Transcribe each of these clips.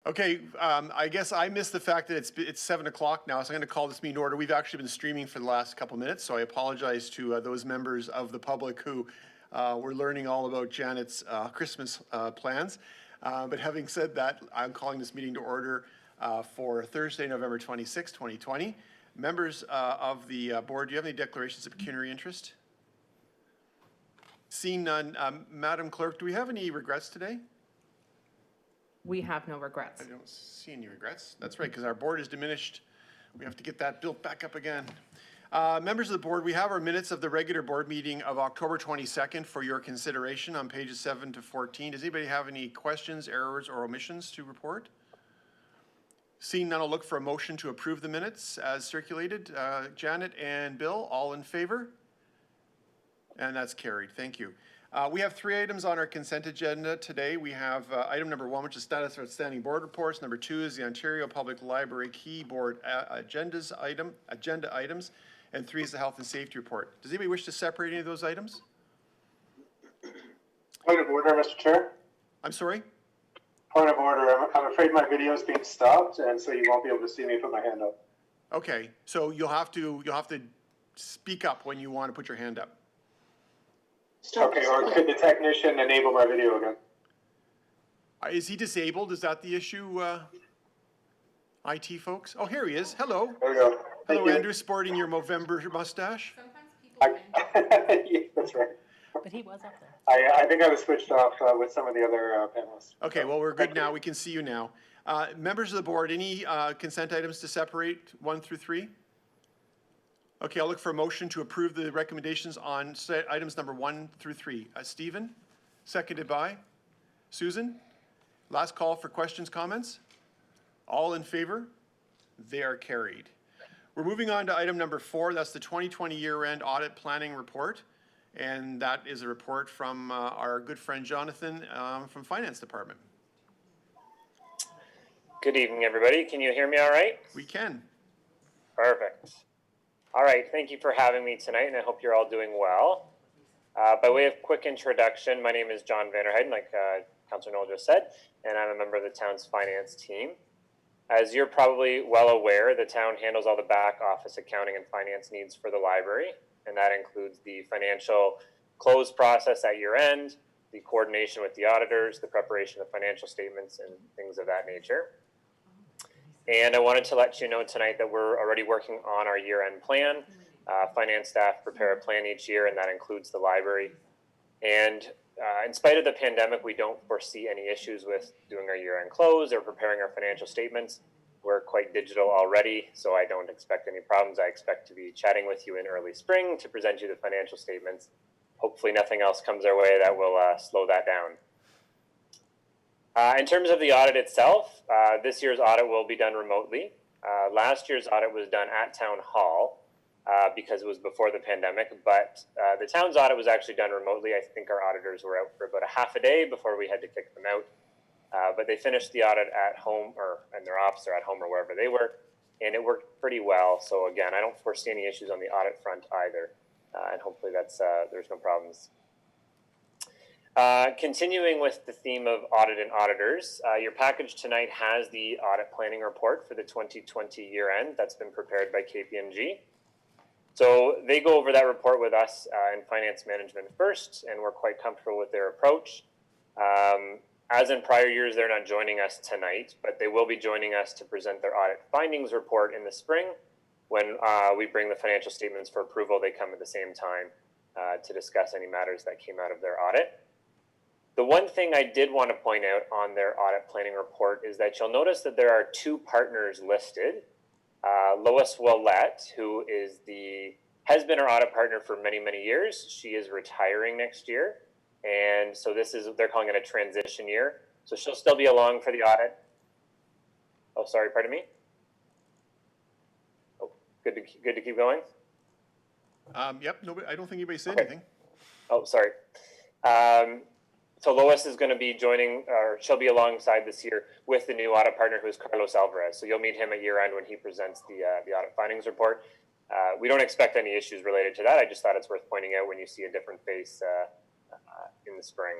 Okay, I guess I missed the fact that it's 7 o'clock now, so I'm going to call this meeting to order. We've actually been streaming for the last couple minutes, so I apologize to those members of the public who were learning all about Janet's Christmas plans. But having said that, I'm calling this meeting to order for Thursday, November 26, 2020. Members of the board, do you have any declarations of pecuniary interest? Seeing none, Madam Clerk, do we have any regrets today? We have no regrets. I don't see any regrets. That's right, because our board is diminished. We have to get that built back up again. Members of the board, we have our minutes of the regular board meeting of October 22nd for your consideration on pages 7 to 14. Does anybody have any questions, errors, or omissions to report? Seeing none, I'll look for a motion to approve the minutes as circulated. Janet and Bill, all in favor? And that's carried. Thank you. We have 3 items on our consent agenda today. We have item number 1, which is status of outstanding board reports. Number 2 is the Ontario Public Library Key Board agenda items. And 3 is the health and safety report. Does anybody wish to separate any of those items? Point of order, Mr. Chair. I'm sorry? Point of order. I'm afraid my video is being stopped, and so you won't be able to see me put my hand up. Okay, so you'll have to speak up when you want to put your hand up. Okay, or could the technician enable my video again? Is he disabled? Is that the issue, IT folks? Oh, here he is. Hello. There we go. Hello, Andrew, sporting your Movember mustache. Sometimes people Yeah, that's right. but he was up there. I think I was switched off with some of the other panelists. Okay, well, we're good now. We can see you now. Members of the board, any consent items to separate 1 through 3? Okay, I'll look for a motion to approve the recommendations on items number 1 through 3. Stephen, seconded by Susan. Last call for questions, comments. All in favor? They are carried. We're moving on to item number 4. That's the 2020 year-end audit planning report. And that is a report from our good friend Jonathan from Finance Department. Good evening, everybody. Can you hear me all right? We can. Perfect. All right, thank you for having me tonight, and I hope you're all doing well. By way of quick introduction, my name is John Vanderheiden, like Councillor Noel just said, and I'm a member of the town's finance team. As you're probably well aware, the town handles all the back office accounting and finance needs for the library, and that includes the financial close process at year end, the coordination with the auditors, the preparation of financial statements, and things of that nature. And I wanted to let you know tonight that we're already working on our year-end plan. Finance staff prepare a plan each year, and that includes the library. And in spite of the pandemic, we don't foresee any issues with doing our year-end close or preparing our financial statements. We're quite digital already, so I don't expect any problems. I expect to be chatting with you in early spring to present you the financial statements. Hopefully nothing else comes our way that will slow that down. In terms of the audit itself, this year's audit will be done remotely. Last year's audit was done at Town Hall because it was before the pandemic, but the town's audit was actually done remotely. I think our auditors were out for about a half a day before we had to kick them out. But they finished the audit at home or in their office or at home or wherever they were, and it worked pretty well. So again, I don't foresee any issues on the audit front either, and hopefully that's there's no problems. Continuing with the theme of audit and auditors, your package tonight has the audit planning report for the 2020 year end that's been prepared by KPMG. So they go over that report with us in finance management first, and we're quite comfortable with their approach. As in prior years, they're not joining us tonight, but they will be joining us to present their audit findings report in the spring. When we bring the financial statements for approval, they come at the same time to discuss any matters that came out of their audit. The one thing I did want to point out on their audit planning report is that you'll notice that there are 2 partners listed. Lois Willette, who has been our audit partner for many, many years. She is retiring next year. And so they're calling it a transition year. So she'll still be along for the audit. Oh, sorry, pardon me? Oh, good to keep going? Yep, nobody, I don't think anybody said Okay. anything. Oh, sorry. So Lois is going to be joining, or she'll be alongside this year with the new audit partner, who is Carlos Alvarez. So you'll meet him at year end when he presents the audit findings report. We don't expect any issues related to that. I just thought it's worth pointing out when you see a different face in the spring.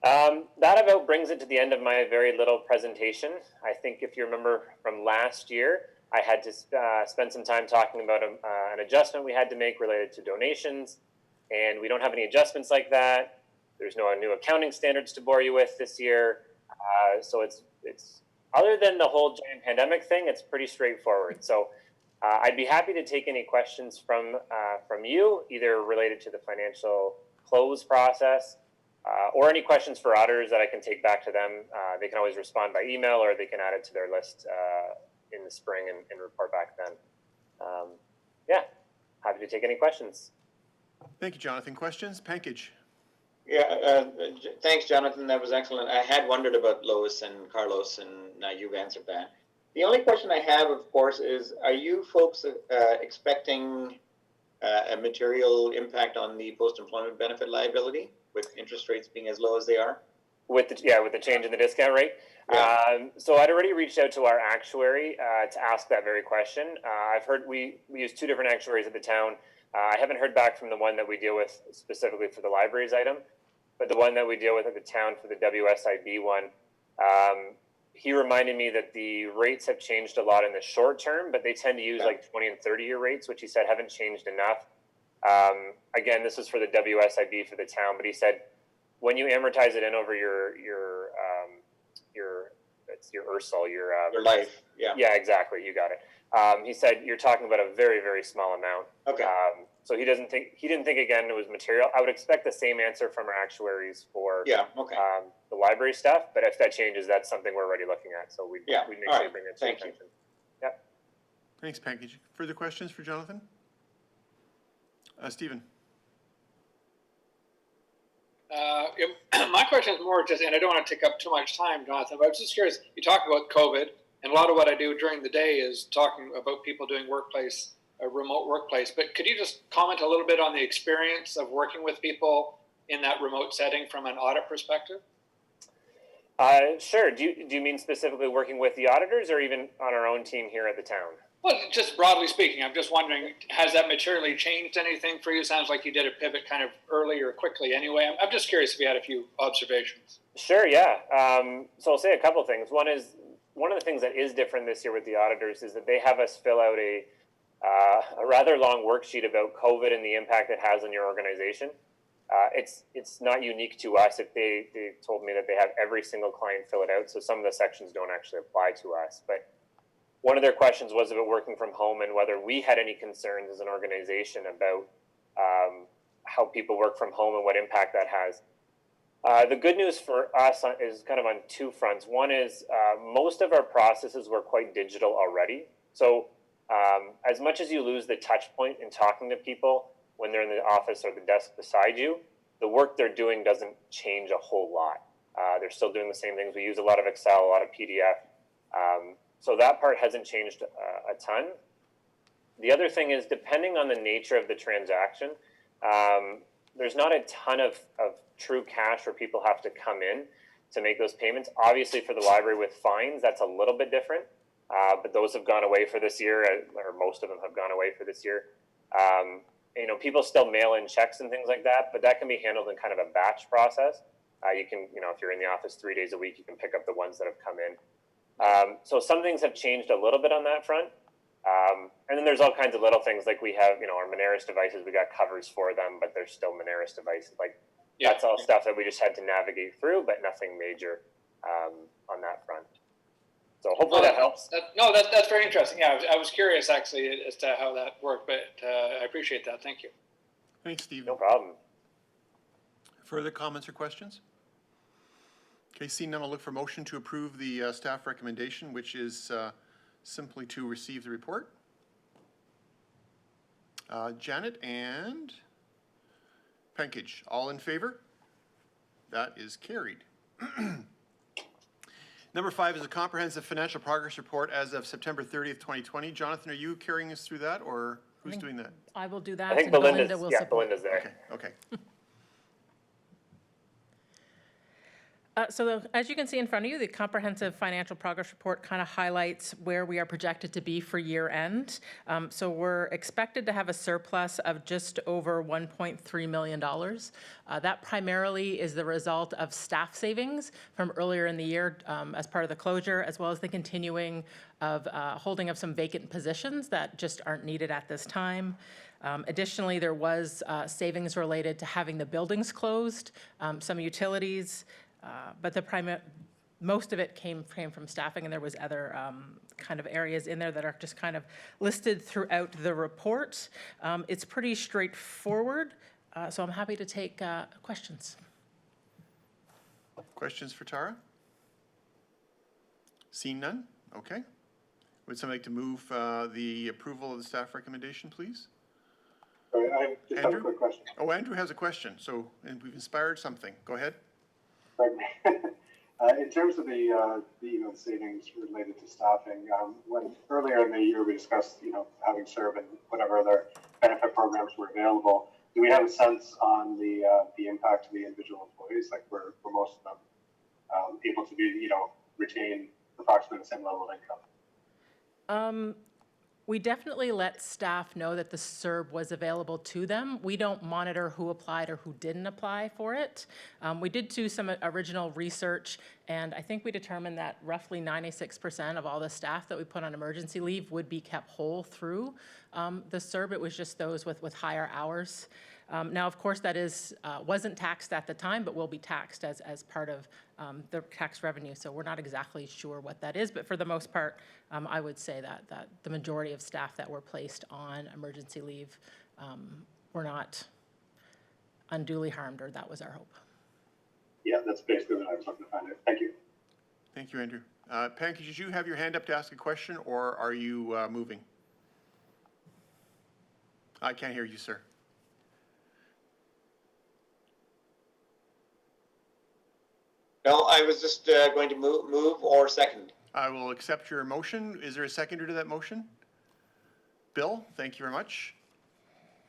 That about brings it to the end of my very little presentation. I think if you remember from last year, I had to spend some time talking about an adjustment we had to make related to donations, and we don't have any adjustments like that. There's no new accounting standards to bore you with this year. So it's other than the whole giant pandemic thing, it's pretty straightforward. So I'd be happy to take any questions from you, either related to the financial close process, or any questions for auditors that I can take back to them. They can always respond by email, or they can add it to their list in the spring and report back then. Yeah, happy to take any questions. Thank you, Jonathan. Questions? Pankaj? Yeah, thanks, Jonathan. That was excellent. I had wondered about Lois and Carlos, and now you've answered that. The only question I have, of course, is are you folks expecting a material impact on the post-employment benefit liability with interest rates being as low as they are? With the change in the discount rate. Yeah. So I'd already reached out to our actuary to ask that very question. I've heard we use two different actuaries at the town. I haven't heard back from the one that we deal with specifically for the libraries item, but the one that we deal with at the town for the WSIB one, he reminded me that the rates have changed a lot in the short term, but they tend to use like 20 and 30-year rates, which he said haven't changed enough. Again, this is for the WSIB for the town, but he said when you amortize it in over your URSAL, Your life, yeah. Yeah, exactly. You got it. He said you're talking about a very, very small amount. Okay. So he didn't think again it was material. I would expect the same answer from our actuaries for Yeah. Okay. the library stuff. But if that changes, that's something we're already looking at. So we'd make All sure to right. bring it to Thank you. attention. Yep. Thanks, Pankaj. Further questions for Jonathan? Stephen? My question is more just, and I don't want to take up too much time, Jonathan, but I was just curious. You talk about COVID, and a lot of what I do during the day is talking about people doing remote workplace. But could you just comment a little bit on the experience of working with people in that remote setting from an audit perspective? Sure. Do you mean specifically working with the auditors, or even on our own team here at the town? Well, just broadly speaking, I'm just wondering, has that materially changed anything for you? Sounds like you did a pivot kind of early or quickly anyway. I'm just curious if you had a few observations. Sure, yeah. So I'll say a couple things. One of the things that is different this year with the auditors is that they have us fill out a rather long worksheet about COVID and the impact it has on your organization. It's not unique to us. If they told me that they have every single client fill it out, so some of the sections don't actually apply to us. But one of their questions was about working from home and whether we had any concerns as an organization about how people work from home and what impact that has. The good news for us is kind of on two fronts. One is most of our processes were quite digital already. So as much as you lose the touch point in talking to people when they're in the office or the desk beside you, the work they're doing doesn't change a whole lot. They're still doing the same things. We use a lot of Excel, a lot of PDF. So that part hasn't changed a ton. The other thing is, depending on the nature of the transaction, there's not a ton of true cash where people have to come in to make those payments. Obviously, for the library with fines, that's a little bit different, but those have gone away for this year, or most of them have gone away for this year. People still mail in checks and things like that, but that can be handled in kind of a batch process. You can, if you're in the office 3 days a week, you can pick up the ones that have come in. So some things have changed a little bit on that front. And then there's all kinds of little things, like we have, our Moneris devices, we got covers for them, but they're still Moneris devices. That's all stuff that we just had to navigate through, but nothing major on that front. So hopefully that helps. That's very interesting. Yeah, I was curious actually as to how that worked, but I appreciate that. Thank you. Thanks, Stephen. No problem. Further comments or questions? Okay, seeing none, I'll look for motion to approve the staff recommendation, which is simply to receive the report. Janet and Pankaj, all in favor? That is carried. Number 5 is a comprehensive financial progress report as of September 30th, 2020. Jonathan, are you carrying us through that, or who's doing that? I will do that. I think and Belinda Belinda's there. Okay. As you can see in front of you, the comprehensive financial progress report kind of highlights where we are projected to be for year end. So we're expected to have a surplus of just over $1.3 million. That primarily is the result of staff savings from earlier in the year as part of the closure, as well as the continuing of holding of some vacant positions that just aren't needed at this time. Additionally, there was savings related to having the buildings closed, some utilities, but most of it came from staffing, and there was other kind of areas in there that are just kind of listed throughout the report. It's pretty straightforward, so I'm happy to take questions. Questions for Tara? Seeing none? Okay. Would somebody like to move the approval of the staff recommendation, please? Sorry, I just have a Andrew? quick question. Oh, Andrew has a question, and we've inspired something. Go ahead. In terms of the savings related to staffing, when earlier in the year we discussed, having CERB and whatever other benefit programs were available, do we have a sense on the impact to the individual employees? Like, were most of them able to be, retain approximately the same level of income? We definitely let staff know that the CERB was available to them. We don't monitor who applied or who didn't apply for it. We did do some original research, and I think we determined that roughly 96% of all the staff that we put on emergency leave would be kept whole through the CERB. It was just those with higher hours. Now, of course, that wasn't taxed at the time, but will be taxed as part of the tax revenue. So we're not exactly sure what that is, but for the most part, I would say that the majority of staff that were placed on emergency leave were not unduly harmed, or that was our hope. Yeah, that's basically what I was looking to find out. Thank you. Thank you, Andrew. Pankaj, did you have your hand up to ask a question, or are you moving? I can't hear you, sir. No, I was just going to move or second. I will accept your motion. Is there a seconder to that motion? Bill, thank you very much.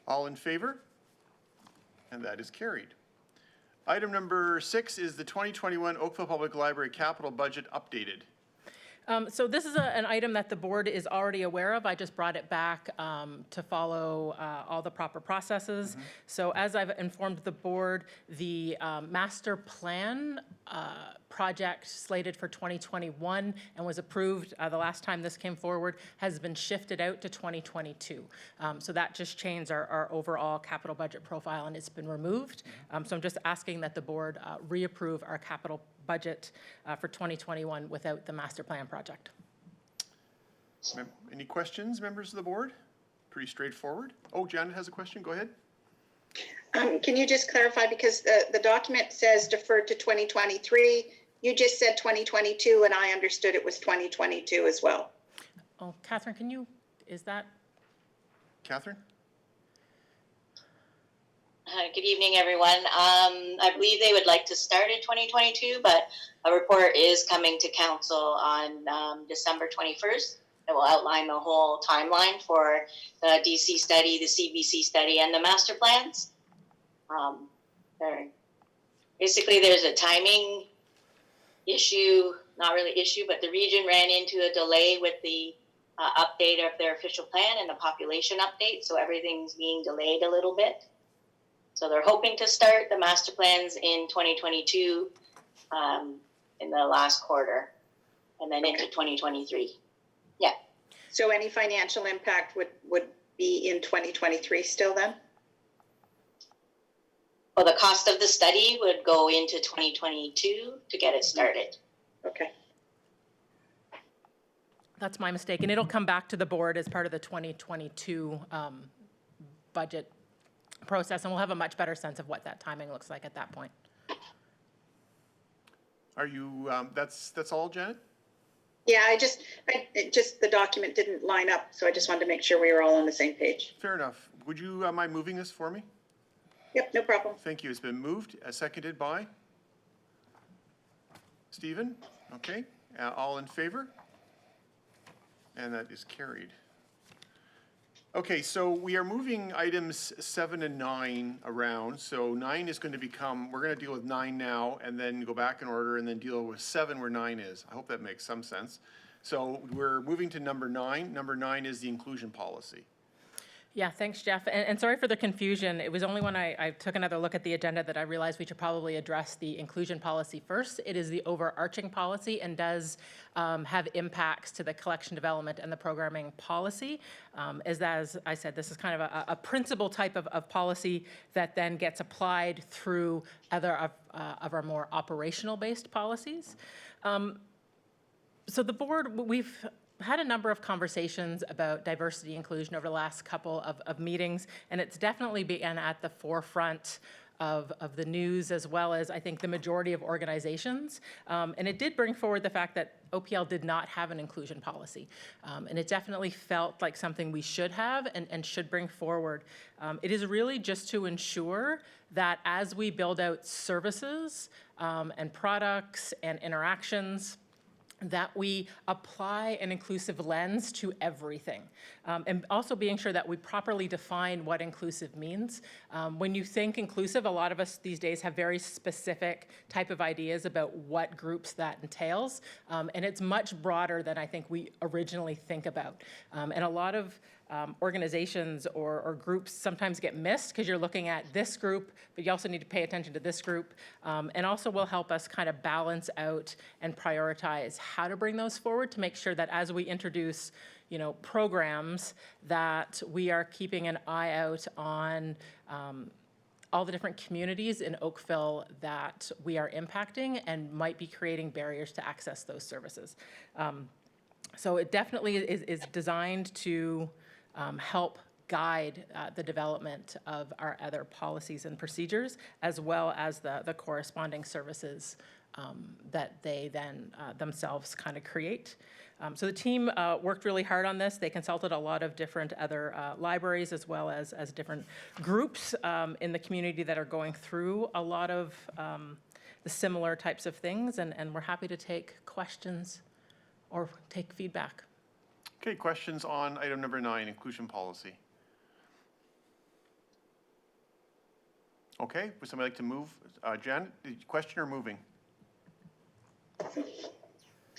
All in favor? And that is carried. Item number 6 is the 2021 Oakville Public Library capital budget updated. So this is an item that the board is already aware of. I just brought it back to follow all the proper processes. So as I've informed the board, the master plan project slated for 2021 and was approved the last time this came forward has been shifted out to 2022. So that just changed our overall capital budget profile, and it's been removed. So I'm just asking that the board reapprove our capital budget for 2021 without the master plan project. Any questions, members of the board? Pretty straightforward. Oh, Janet has a question. Go ahead. Can you just clarify, because the document says deferred to 2023. You just said 2022, and I understood it was 2022 as well. Oh, Catherine, is that? Catherine? Good evening, everyone. I believe they would like to start in 2022, but a report is coming to council on December 21st. It will outline the whole timeline for the DC study, the CBC study, and the master plans. Basically, there's a timing issue, not really issue, but the region ran into a delay with the update of their official plan and the population update, so everything's being delayed a little bit. So they're hoping to start the master plans in 2022 in the last quarter, and then into 2023. Yeah. So any financial impact would be in 2023 still then? Well, the cost of the study would go into 2022 to get it started. Okay. That's my mistake, and it'll come back to the board as part of the 2022 budget process, and we'll have a much better sense of what that timing looks like at that point. Are you, that's all, Janet? Yeah, the document didn't line up, so I just wanted to make sure we were all on the same page. Fair enough. Would you mind moving this for me? Yep, no problem. Thank you. It's been moved, seconded by Stephen. Okay, all in favor? And that is carried. Okay, so we are moving items 7 and 9 around. So 9 is going to become, we're going to deal with 9 now and then go back in order and then deal with 7 where 9 is. I hope that makes some sense. So we're moving to number 9. Number 9 is the inclusion policy. Yeah, thanks, Jeff. And sorry for the confusion. It was only when I took another look at the agenda that I realized we should probably address the inclusion policy first. It is the overarching policy and does have impacts to the collection development and the programming policy. As I said, this is kind of a principal type of policy that then gets applied through other of our more operational-based policies. So the board, we've had a number of conversations about diversity inclusion over the last couple of meetings, and it's definitely been at the forefront of the news, as well as I think the majority of organizations. And it did bring forward the fact that OPL did not have an inclusion policy. And it definitely felt like something we should have and should bring forward. It is really just to ensure that as we build out services and products and interactions, that we apply an inclusive lens to everything. And also being sure that we properly define what inclusive means. When you think inclusive, a lot of us these days have very specific type of ideas about what groups that entails. And it's much broader than I think we originally think about. And a lot of organizations or groups sometimes get missed because you're looking at this group, but you also need to pay attention to this group, and also will help us kind of balance out and prioritize how to bring those forward to make sure that as we introduce, programs, that we are keeping an eye out on all the different communities in Oakville that we are impacting and might be creating barriers to access those services. So it definitely is designed to help guide the development of our other policies and procedures, as well as the corresponding services that they then themselves kind of create. So the team worked really hard on this. They consulted a lot of different other libraries, as well as different groups in the community that are going through a lot of the similar types of things, and we're happy to take questions or take feedback. Okay, questions on item number 9, inclusion policy? Okay, would somebody like to move? Jen, question or moving?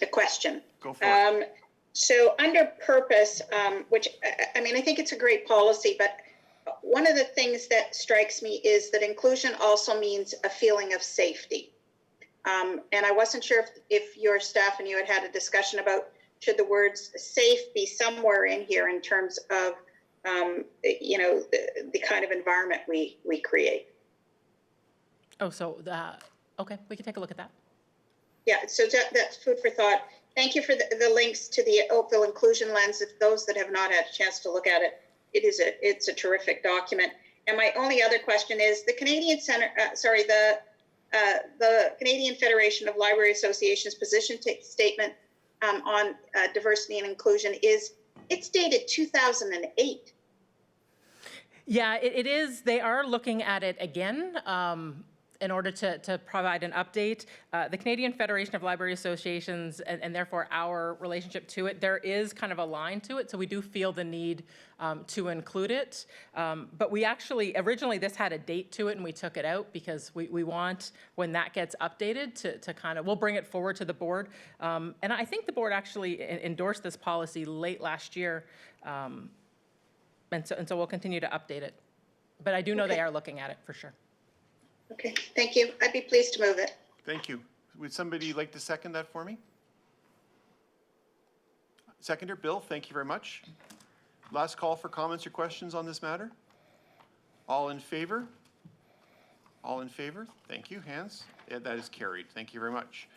A question. Go for it. So under purpose, which, I mean, I think it's a great policy, but one of the things that strikes me is that inclusion also means a feeling of safety. And I wasn't sure if your staff and you had a discussion about should the words safe be somewhere in here in terms of, the kind of environment we create. Oh, so, okay, we can take a look at that. Yeah, so that's food for thought. Thank you for the links to the Oakville Inclusion Lens. If those that have not had a chance to look at it, it's a terrific document. And my only other question is the Canadian the Canadian Federation of Library Associations position statement on diversity and inclusion it's dated 2008. Yeah, it is. They are looking at it again in order to provide an update. The Canadian Federation of Library Associations, and therefore our relationship to it, there is kind of a line to it, so we do feel the need to include it. But we actually, originally this had a date to it and we took it out because we want, when that gets updated, to kind of, we'll bring it forward to the board. And I think the board actually endorsed this policy late last year. And so we'll continue to update it. But I do know they are looking at it for sure. Okay, thank you. I'd be pleased to move it. Thank you. Would somebody like to second that for me? Seconder, Bill, thank you very much. Last call for comments or questions on this matter? All in favor? All in favor? Thank you. Hands? Yeah, that is carried. Thank you very much.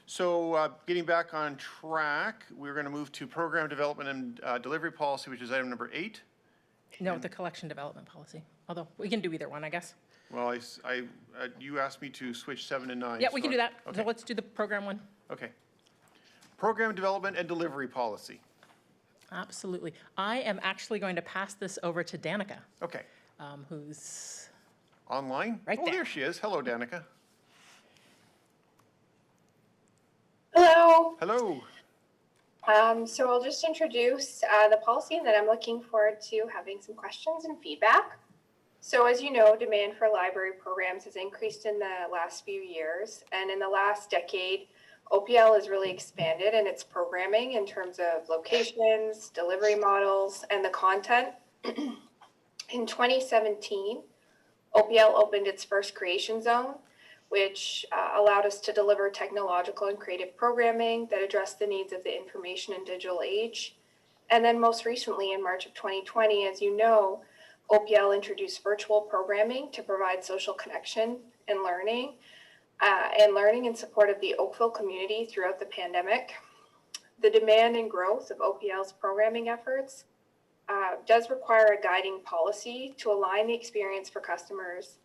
So getting back on track, we're going to move to program development and delivery policy, which is item number 8. No, the collection development policy. Although we can do either one, I guess. Well, you asked me to switch 7 and 9. Yeah, we can do that. Okay. So let's do the program one. Okay. Program development and delivery policy. Absolutely. I am actually going to pass this over to Danica, Okay. who's Online? Right Oh, there. there she is. Hello, Danica. Hello. Hello. So I'll just introduce the policy, and then I'm looking forward to having some questions and feedback. So as you know, demand for library programs has increased in the last few years, and in the last decade, OPL has really expanded in its programming in terms of locations, delivery models, and the content. In 2017, OPL opened its first creation zone, which allowed us to deliver technological and creative programming that addressed the needs of the information and digital age. And then most recently, in March of 2020, as you know, OPL introduced virtual programming to provide social connection and learning in support of the Oakville community throughout the pandemic. The demand and growth of OPL's programming efforts does require a guiding policy to align the experience for customers,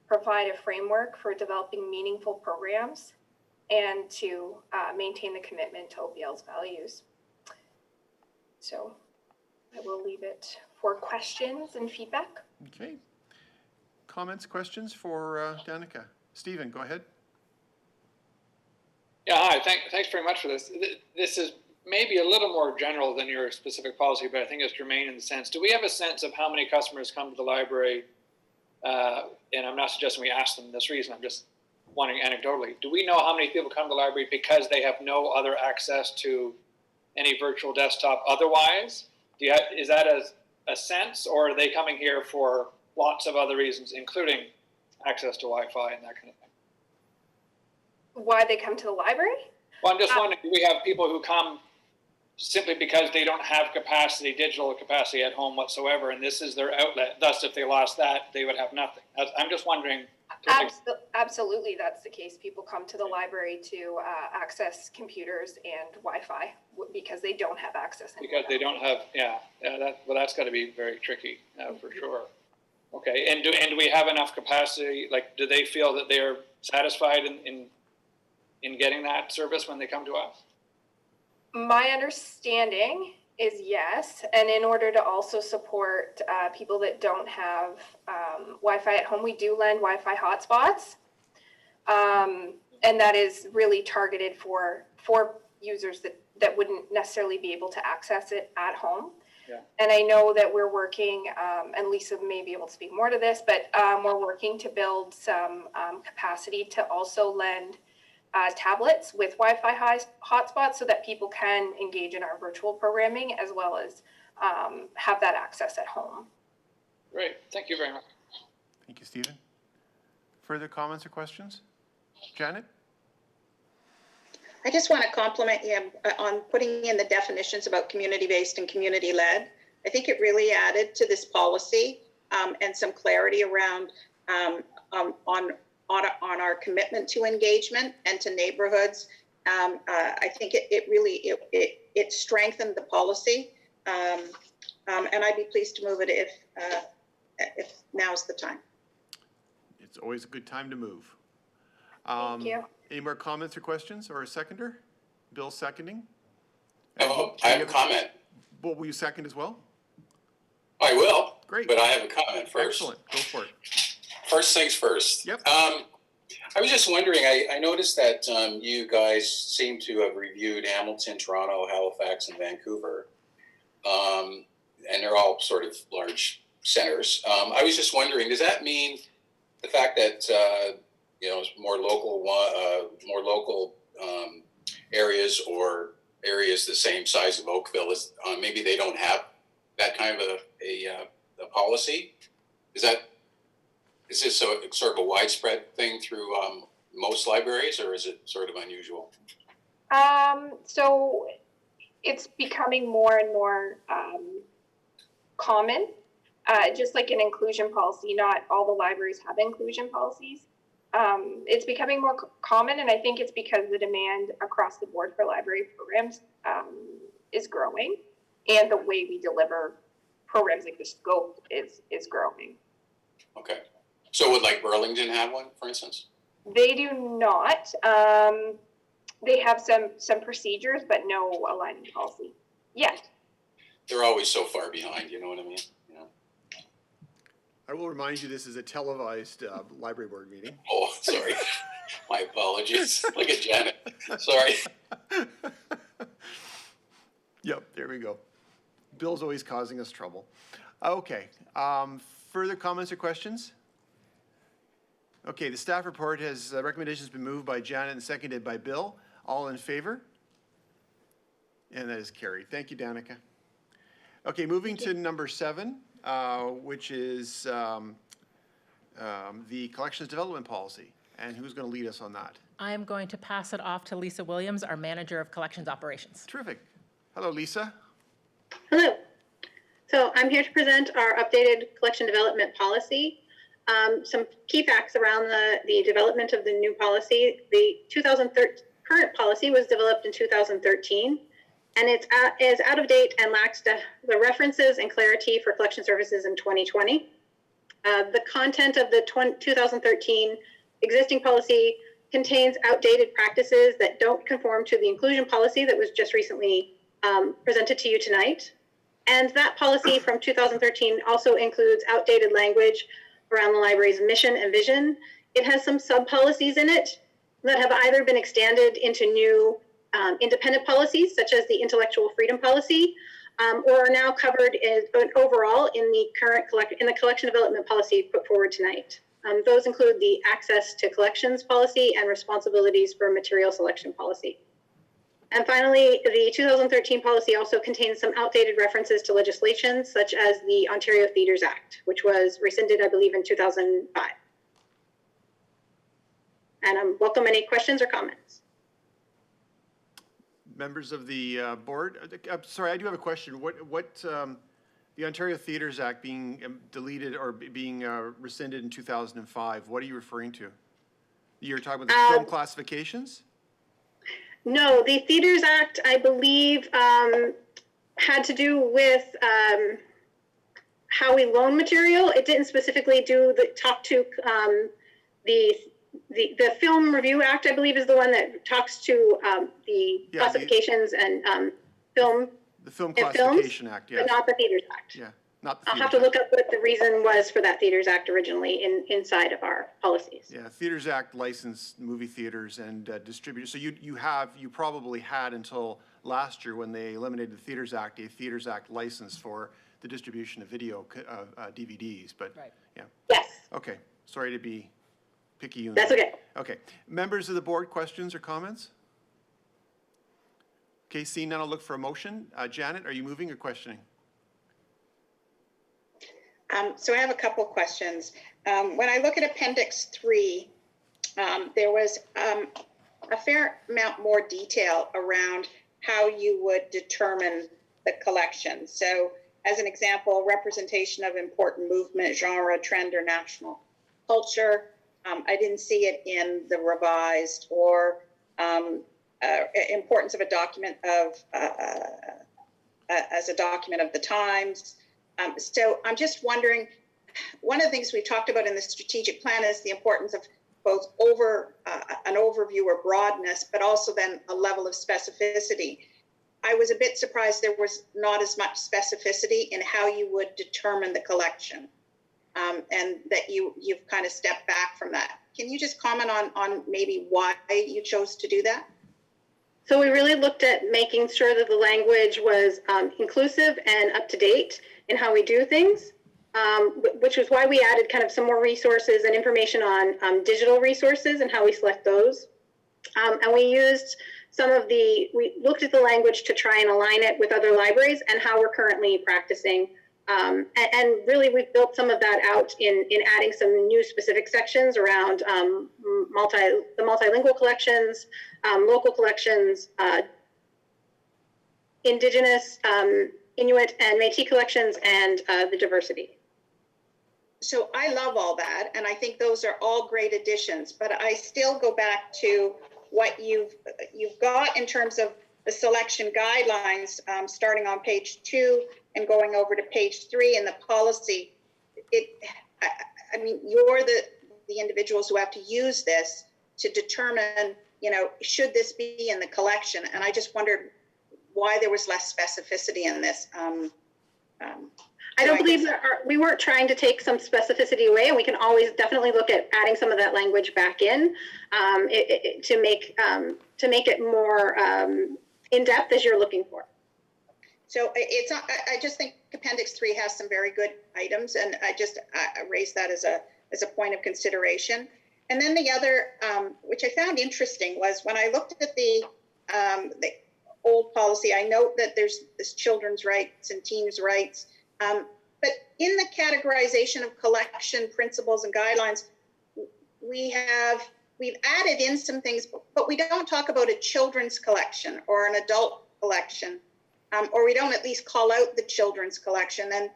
provide a framework for developing meaningful programs, and to maintain the commitment to OPL's values. So I will leave it for questions and feedback. Okay. Comments, questions for Danica? Stephen, go ahead. Yeah, hi. Thanks very much for this. This is maybe a little more general than your specific policy, but I think it's germane in the sense. Do we have a sense of how many customers come to the library? And I'm not suggesting we ask them this reason. I'm just wondering anecdotally. Do we know how many people come to the library because they have no other access to any virtual desktop otherwise? Is that a sense, or are they coming here for lots of other reasons, including access to Wi-Fi and that kind of thing? Why they come to the library? Well, I'm just wondering, do we have people who come simply because they don't have capacity, digital capacity at home whatsoever, and this is their outlet? Thus, if they lost that, they would have nothing. I'm just wondering. Absolutely, that's the case. People come to the library to access computers and Wi-Fi because they don't have access anymore. Because they don't have, that's got to be very tricky for sure. Okay, and do we have enough capacity? Like, do they feel that they're satisfied in getting that service when they come to us? My understanding is yes, and in order to also support people that don't have Wi-Fi at home, we do lend Wi-Fi hotspots, and that is really targeted for users that wouldn't necessarily be able to access it at home. Yeah. And I know that we're working, and Lisa may be able to speak more to this, but we're working to build some capacity to also lend tablets with Wi-Fi hotspots so that people can engage in our virtual programming as well as have that access at home. Great, thank you very much. Thank you, Stephen. Further comments or questions? Janet? I just want to compliment you on putting in the definitions about community-based and community-led. I think it really added to this policy and some clarity around on our commitment to engagement and to neighborhoods. I think it really strengthened the policy, and I'd be pleased to move it if now's the time. It's always a good time to move. Thank you. Any more comments or questions, or a seconder? Bill seconding? Oh, I have a comment. Well, will you second as well? I will. Great. But I have a comment first. Excellent. Go for it. First things first. Yep. I was just wondering, I noticed that you guys seem to have reviewed Hamilton, Toronto, Halifax, and Vancouver. And they're all sort of large centers. I was just wondering, does that mean the fact that more local areas or areas the same size of Oakville is maybe they don't have that kind of a policy? Is this sort of a widespread thing through most libraries, or is it sort of unusual? So it's becoming more and more common. Just like an inclusion policy, not all the libraries have inclusion policies. It's becoming more common, and I think it's because the demand across the board for library programs is growing, and the way we deliver programs, like the scope, is growing. Okay. So would like Burlington have one, for instance? They do not. They have some procedures, but no aligning policy yet. They're always so far behind, you know what I mean? I will remind you, this is a televised library board meeting. Oh, sorry. My apologies. Look at Janet. Sorry. Yep, there we go. Bill's always causing us trouble. Okay, further comments or questions? Okay, the staff report has, recommendations been moved by Janet and seconded by Bill. All in favor? And that is carried. Thank you, Danica. Okay, moving to number 7, which is the collections development policy. And who's going to lead us on that? I am going to pass it off to Lisa Williams, our Manager of Collections Operations. Terrific. Hello, Lisa. Hello. So I'm here to present our updated collection development policy. Some key facts around the development of the new policy. The 2013 current policy was developed in 2013, and it is out of date and lacks the references and clarity for collection services in 2020. The content of the 2013 existing policy contains outdated practices that don't conform to the inclusion policy that was just recently presented to you tonight. And that policy from 2013 also includes outdated language around the library's mission and vision. It has some sub-policies in it that have either been expanded into new independent policies, such as the intellectual freedom policy, or are now covered overall in the collection development policy put forward tonight. Those include the access to collections policy and responsibilities for material selection policy. And finally, the 2013 policy also contains some outdated references to legislation, such as the Ontario Theatres Act, which was rescinded, I believe, in 2005. And welcome any questions or comments. Members of the board, sorry, I do have a question. What the Ontario Theatres Act being deleted or being rescinded in 2005, what are you referring to? You're talking about the film classifications? No, the Theatres Act, I believe, had to do with how we loan material. It didn't specifically talk to the Film Review Act, I believe, is the one that talks to the classifications and film. The Film Classification films, Act, yes. But not the Theatres Act. Yeah, not the I'll have Theatres to look up what the reason was for that Theatres Act originally inside of our policies. Yeah, Theatres Act licensed movie theaters and distributors. So you probably had until last year when they eliminated the Theatres Act, a Theatres Act license for the distribution of video DVDs, but Right. yeah. Yes. Okay, sorry to be picky. That's okay. Okay, members of the board, questions or comments? Okay, seeing none, I'll look for a motion. Janet, are you moving or questioning? So I have a couple of questions. When I look at Appendix 3, there was a fair amount more detail around how you would determine the collection. So as an example, representation of important movement, genre, trend, or national culture. I didn't see it in the revised, or importance of a document as a document of the times. So I'm just wondering, one of the things we've talked about in the strategic plan is the importance of both an overview or broadness, but also then a level of specificity. I was a bit surprised there was not as much specificity in how you would determine the collection, and that you've kind of stepped back from that. Can you just comment on maybe why you chose to do that? So we really looked at making sure that the language was inclusive and up to date in how we do things, which was why we added kind of some more resources and information on digital resources and how we select those. And we used we looked at the language to try and align it with other libraries and how we're currently practicing. And really, we've built some of that out in adding some new specific sections around the multilingual collections, local collections, Indigenous, Inuit, and Métis collections, and the diversity. So I love all that, and I think those are all great additions, but I still go back to what you've got in terms of the selection guidelines, starting on page 2 and going over to page 3 in the policy. I mean, you're the individuals who have to use this to determine, should this be in the collection? And I just wondered why there was less specificity in this. I don't believe we weren't trying to take some specificity away, and we can always definitely look at adding some of that language back in to make it more in depth as you're looking for. So it's not, I just think Appendix 3 has some very good items, and I raised that as a point of consideration. And then the other, which I found interesting, was when I looked at the old policy, I note that there's this children's rights and teens' rights, but in the categorization of collection principles and guidelines, we've added in some things, but we don't talk about a children's collection or an adult collection, or we don't at least call out the children's collection. And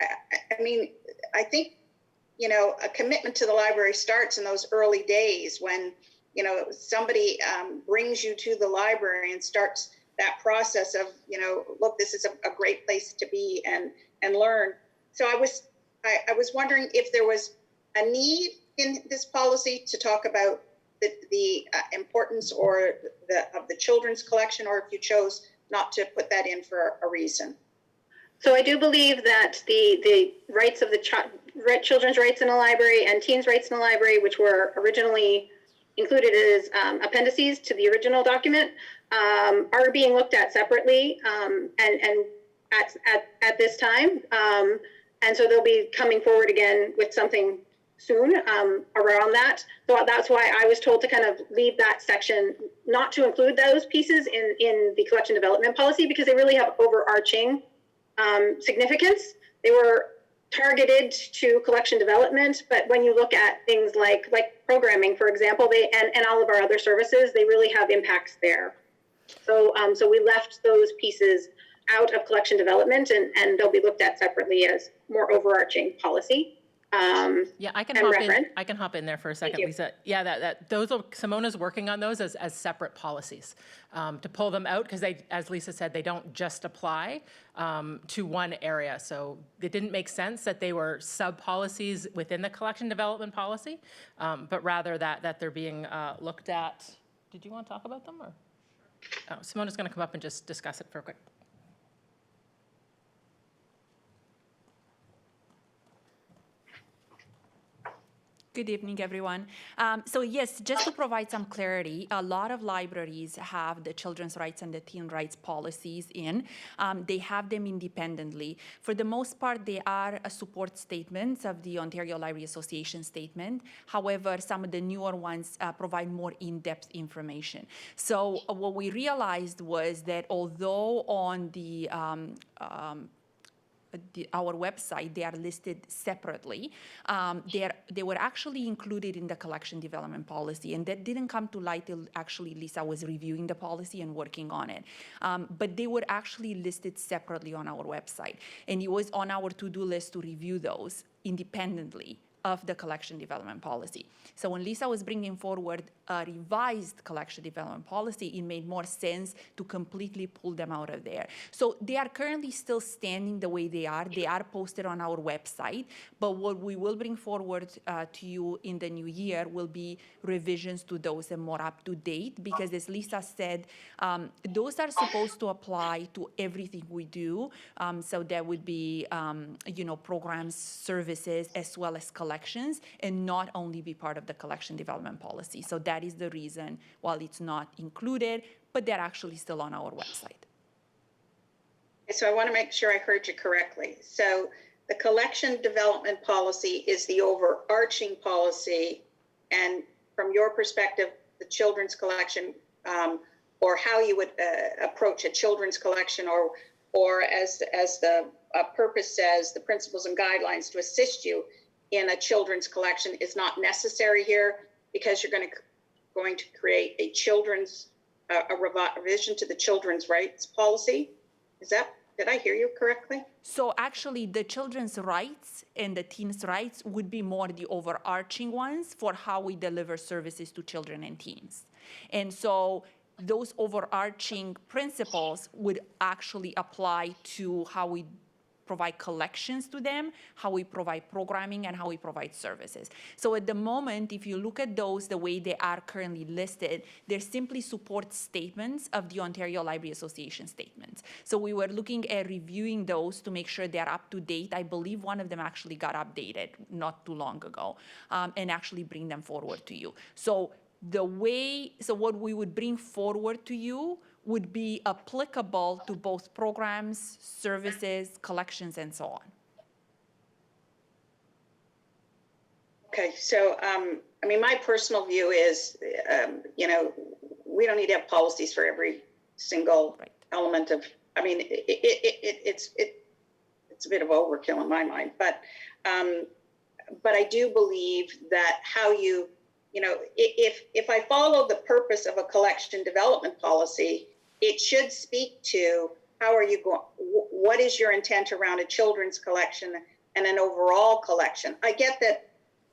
I mean, I think, you know, a commitment to the library starts in those early days when, you know, somebody brings you to the library and starts that process of, you know, look, this is a great place to be and learn. So I was wondering if there was a need in this policy to talk about the importance or of the children's collection, or if you chose not to put that in for a reason. So I do believe that the rights of the children's rights in a library and teens' rights in a library, which were originally included as appendices to the original document, are being looked at separately and at this time. And so they'll be coming forward again with something soon around that. So that's why I was told to kind of leave that section, not to include those pieces in the collection development policy, because they really have overarching significance. They were targeted to collection development, but when you look at things like programming, for example, and all of our other services, they really have impacts there. So we left those pieces out of collection development, and they'll be looked at separately as more overarching policy. Yeah, I can hop in there for a second, Lisa. Yeah, Simona's working on those as separate policies to pull them out, because they, as Lisa said, they don't just apply to one area. So it didn't make sense that they were sub-policies within the collection development policy, but rather that they're being looked at. Did you want to talk about them, or? Oh, Simona's going to come up and just discuss it for a quick. Good evening, everyone. So yes, just to provide some clarity, a lot of libraries have the children's rights and the teen rights policies in. They have them independently. For the most part, they are support statements of the Ontario Library Association statement. However, some of the newer ones provide more in-depth information. So what we realized was that although on our website, they are listed separately. They were actually included in the collection development policy, and that didn't come to light till actually Lisa was reviewing the policy and working on it. But they were actually listed separately on our website, and it was on our to-do list to review those independently of the collection development policy. So when Lisa was bringing forward a revised collection development policy, it made more sense to completely pull them out of there. So they are currently still standing the way they are. They are posted on our website, but what we will bring forward to you in the new year will be revisions to those and more up to date, because as Lisa said, those are supposed to apply to everything we do. So that would be, programs, services, as well as collections, and not only be part of the collection development policy. So that is the reason why it's not included, but they're actually still on our website. So I want to make sure I heard you correctly. So the collection development policy is the overarching policy, and from your perspective, the children's collection, or how you would approach a children's collection, or as the purpose says, the principles and guidelines to assist you in a children's collection is not necessary here, because you're going to create a revision to the children's rights policy. Did I hear you correctly? So actually, the children's rights and the teens' rights would be more the overarching ones for how we deliver services to children and teens. And so those overarching principles would actually apply to how we provide collections to them, how we provide programming, and how we provide services. So at the moment, if you look at those the way they are currently listed, they're simply support statements of the Ontario Library Association statements. So we were looking at reviewing those to make sure they're up to date. I believe one of them actually got updated not too long ago, and actually bring them forward to you. So what we would bring forward to you would be applicable to both programs, services, collections, and so on. Okay, so, I mean, my personal view is, you know, we don't need to have policies for every single Right. element of, I mean, it's a bit of overkill in my mind, but I do believe that how you know, if I follow the purpose of a collection development policy, it should speak to how are you going, what is your intent around a children's collection and an overall collection? I get that.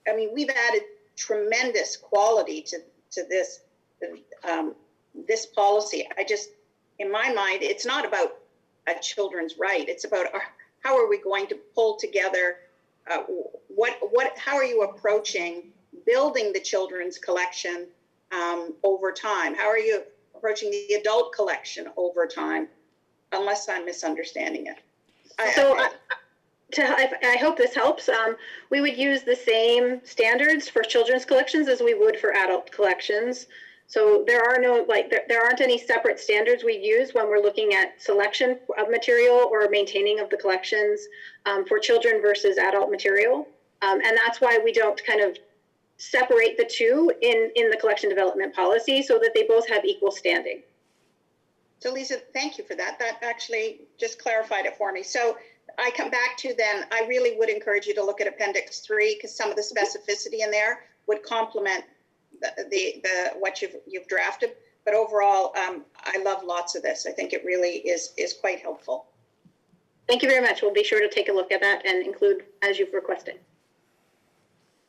I mean, we've added tremendous quality to this this policy. I just, in my mind, it's not about a children's right. It's about how are we going to pull together how are you approaching building the children's collection over time? How are you approaching the adult collection over time? Unless I'm misunderstanding it. I hope this helps. We would use the same standards for children's collections as we would for adult collections. So there are no, there aren't any separate standards we use when we're looking at selection of material or maintaining of the collections for children versus adult material. And that's why we don't kind of separate the two in the collection development policy so that they both have equal standing. So Lisa, thank you for that. That actually just clarified it for me. So I come back to then, I really would encourage you to look at Appendix 3 because some of the specificity in there would complement the what you've drafted. But overall, I love lots of this. I think it really is quite helpful. Thank you very much. We'll be sure to take a look at that and include as you've requested.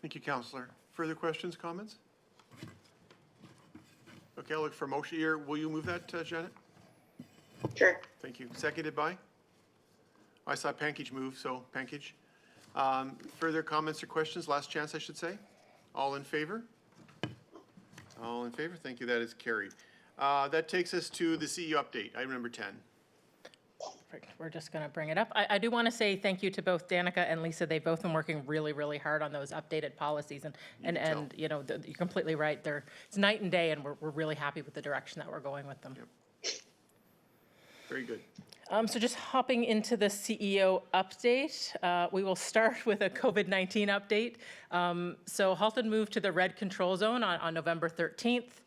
Thank you, Councillor. Further questions, comments? Okay, I'll look for a motion here. Will you move that, Janet? Sure. Thank you. Seconded by? I saw Pankage move, so Pankage. Further comments or questions? Last chance, I should say. All in favor? All in favor? Thank you. That is carried. That takes us to the CEO update, item number 10. Perfect. We're just going to bring it up. I do want to say thank you to both Danica and Lisa. They've both been working really, really hard on those updated policies. And you know, you're completely right. It's night and day, and we're really happy with the direction that we're going with them. Yep. Very good. So just hopping into the CEO update, we will start with a COVID-19 update. So Halton moved to the red control zone on November 13th.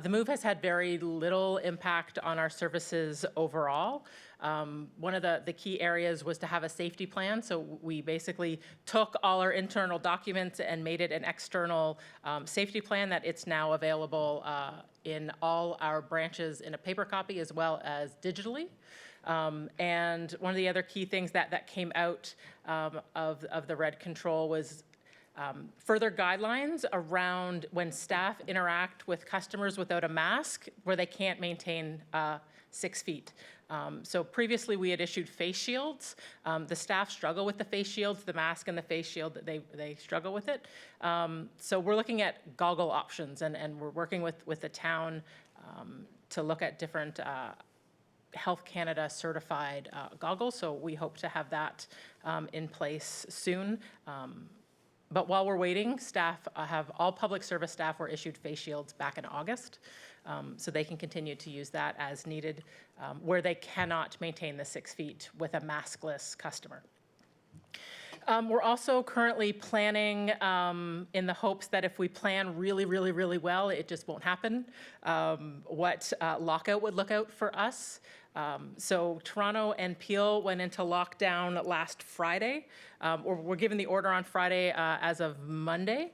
The move has had very little impact on our services overall. One of the key areas was to have a safety plan. So we basically took all our internal documents and made it an external safety plan that it's now available in all our branches in a paper copy as well as digitally. And one of the other key things that came out of the red control was further guidelines around when staff interact with customers without a mask where they can't maintain 6 feet. So previously we had issued face shields. The staff struggle with the face shields, the mask and the face shield, they struggle with it. So we're looking at goggle options and we're working with the town to look at different Health Canada certified goggles. So we hope to have that in place soon. But while we're waiting, all public service staff were issued face shields back in August. So they can continue to use that as needed where they cannot maintain the 6 feet with a maskless customer. We're also currently planning in the hopes that if we plan really, really, really well, it just won't happen, what lockout would look out for us. So Toronto and Peel went into lockdown last Friday. We're given the order on Friday as of Monday.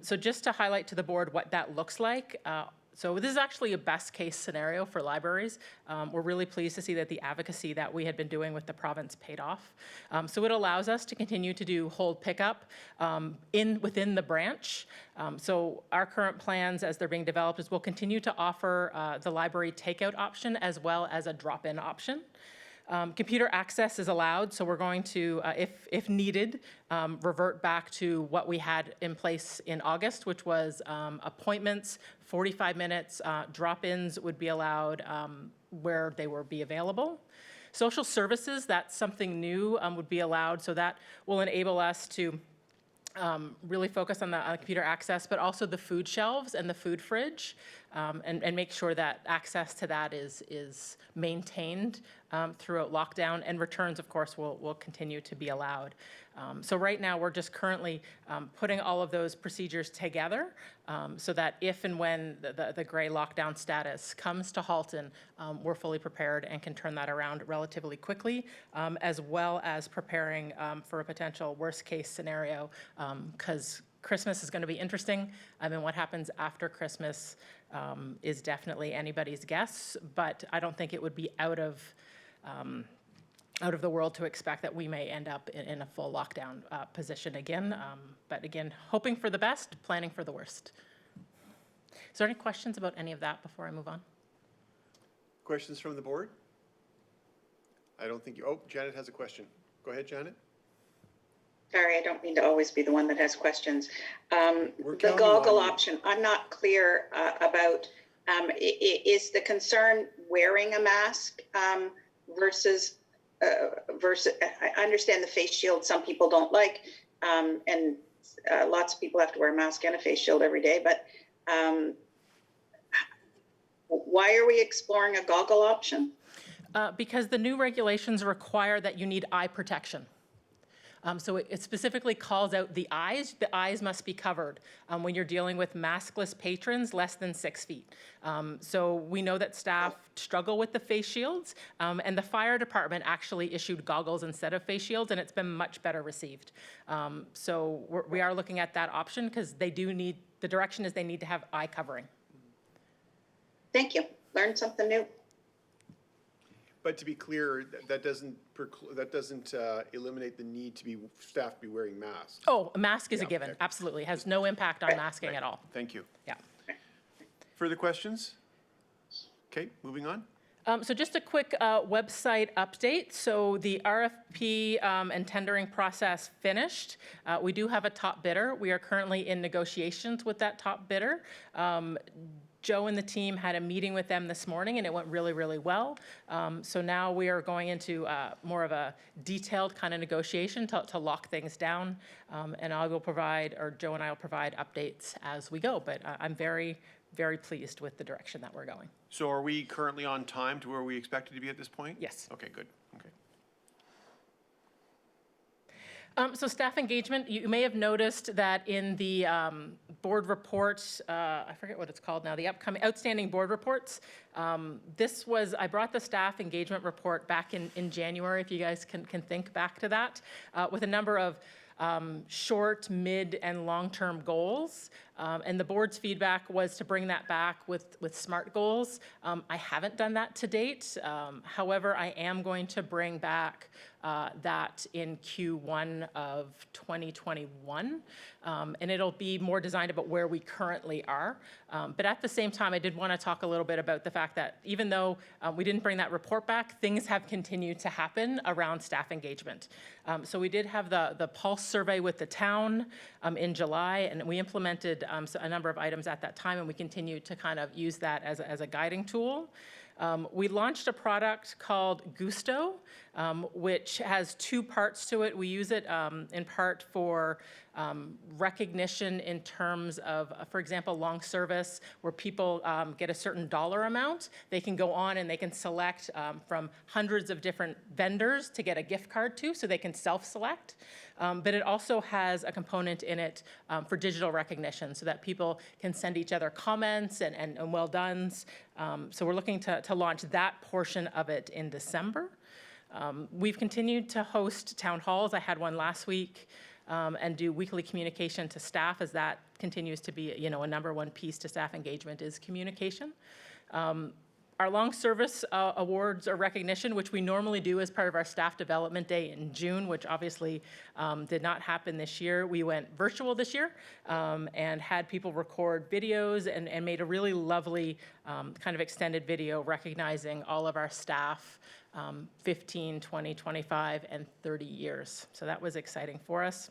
So just to highlight to the board what that looks like, so this is actually a best case scenario for libraries. We're really pleased to see that the advocacy that we had been doing with the province paid off. So it allows us to continue to do hold pickup within the branch. So our current plans as they're being developed is we'll continue to offer the library takeout option as well as a drop-in option. Computer access is allowed, so we're going to, if needed, revert back to what we had in place in August, which was appointments, 45 minutes, drop-ins would be allowed where they will be available. Social services, that's something new, would be allowed, so that will enable us to really focus on the computer access, but also the food shelves and the food fridge. and make sure that access to that is maintained throughout lockdown, and returns, of course, will continue to be allowed. So right now, we're just currently putting all of those procedures together so that if and when the gray lockdown status comes to Halton, we're fully prepared and can turn that around relatively quickly, as well as preparing for a potential worst-case scenario, because Christmas is going to be interesting. I mean, what happens after Christmas is definitely anybody's guess, but I don't think it would be out of the world to expect that we may end up in a full lockdown position again. But again, hoping for the best, planning for the worst. Is there any questions about any of that before I move on? Questions from the board? I don't think you, oh, Janet has a question. Go ahead, Janet. Sorry, I don't mean to always be the one that has questions. We're The counting goggle on you. option, I'm not clear about, is the concern wearing a mask versus, I understand the face shield some people don't like, and lots of people have to wear a mask and a face shield every day, but why are we exploring a goggle option? Because the new regulations require that you need eye protection. So it specifically calls out the eyes. The eyes must be covered when you're dealing with maskless patrons less than 6 feet. So we know that staff struggle with the face shields, and the fire department actually issued goggles instead of face shields, and it's been much better received. So we are looking at that option because they do need, the direction is they need to have eye covering. Thank you. Learned something new. But to be clear, that doesn't eliminate the need to be staff be wearing masks. Oh, a mask is a Yeah, given, okay. absolutely. Has no impact on masking Right. at all. Thank you. Yeah. Further questions? Okay, moving on. So just a quick website update. So the RFP and tendering process finished. We do have a top bidder. We are currently in negotiations with that top bidder. Joe and the team had a meeting with them this morning, and it went really, really well. So now we are going into more of a detailed kind of negotiation to lock things down. And I will provide, or Joe and I will provide updates as we go. But I'm very, very pleased with the direction that we're going. So are we currently on time to where we expected to be at this point? Yes. Okay, good. Okay. So staff engagement, you may have noticed that in the board report, I forget what it's called now, the upcoming outstanding board reports. I brought the staff engagement report back in January, if you guys can think back to that, with a number of short, mid, and long-term goals. And the board's feedback was to bring that back with SMART goals. I haven't done that to date. However, I am going to bring back that in Q1 of 2021. And it'll be more designed about where we currently are. But at the same time, I did want to talk a little bit about the fact that even though we didn't bring that report back, things have continued to happen around staff engagement. So we did have the pulse survey with the town in July, and we implemented a number of items at that time, and we continue to kind of use that as a guiding tool. We launched a product called Gusto, which has two parts to it. We use it in part for recognition in terms of, for example, long service, where people get a certain dollar amount. They can go on and they can select from hundreds of different vendors to get a gift card to, so they can self-select. But it also has a component in it for digital recognition, so that people can send each other comments and well dones. So we're looking to launch that portion of it in December. We've continued to host town halls. I had one last week, and do weekly communication to staff, as that continues to be, a number one piece to staff engagement is communication. Our long service awards or recognition, which we normally do as part of our staff development day in June, which obviously did not happen this year. We went virtual this year and had people record videos and made a really lovely kind of extended video recognizing all of our staff 15, 20, 25, and 30 years. So that was exciting for us.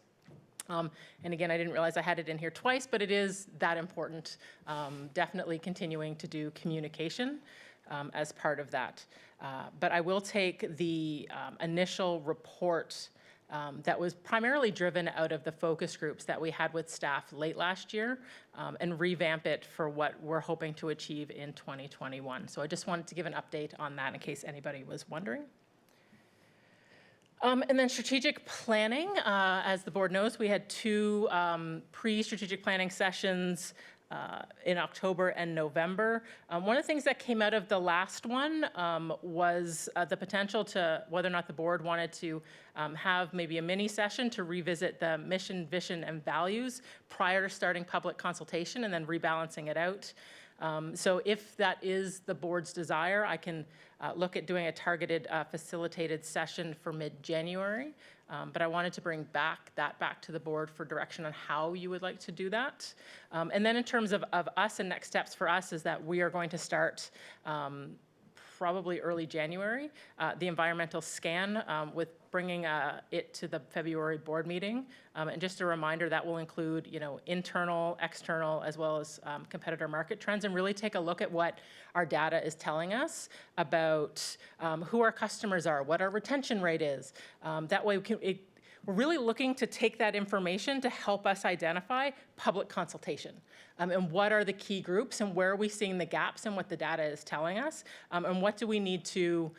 And again, I didn't realize I had it in here twice, but it is that important. Definitely continuing to do communication as part of that. But I will take the initial report that was primarily driven out of the focus groups that we had with staff late last year, and revamp it for what we're hoping to achieve in 2021. So I just wanted to give an update on that in case anybody was wondering. And then strategic planning, as the board knows, we had two pre-strategic planning sessions in October and November. One of the things that came out of the last one was the potential to, whether or not the board wanted to have maybe a mini session to revisit the mission, vision, and values prior to starting public consultation and then rebalancing it out. So if that is the board's desire, I can look at doing a targeted facilitated session for mid-January. But I wanted to bring back to the board for direction on how you would like to do that. And then in terms of us and next steps for us is that we are going to start probably early January, the environmental scan with bringing it to the February board meeting. And just a reminder, that will include, internal, external, as well as competitor market trends, and really take a look at what our data is telling us about who our customers are, what our retention rate is. That way we're really looking to take that information to help us identify public consultation. And what are the key groups and where are we seeing the gaps in what the data is telling us? And what do we need to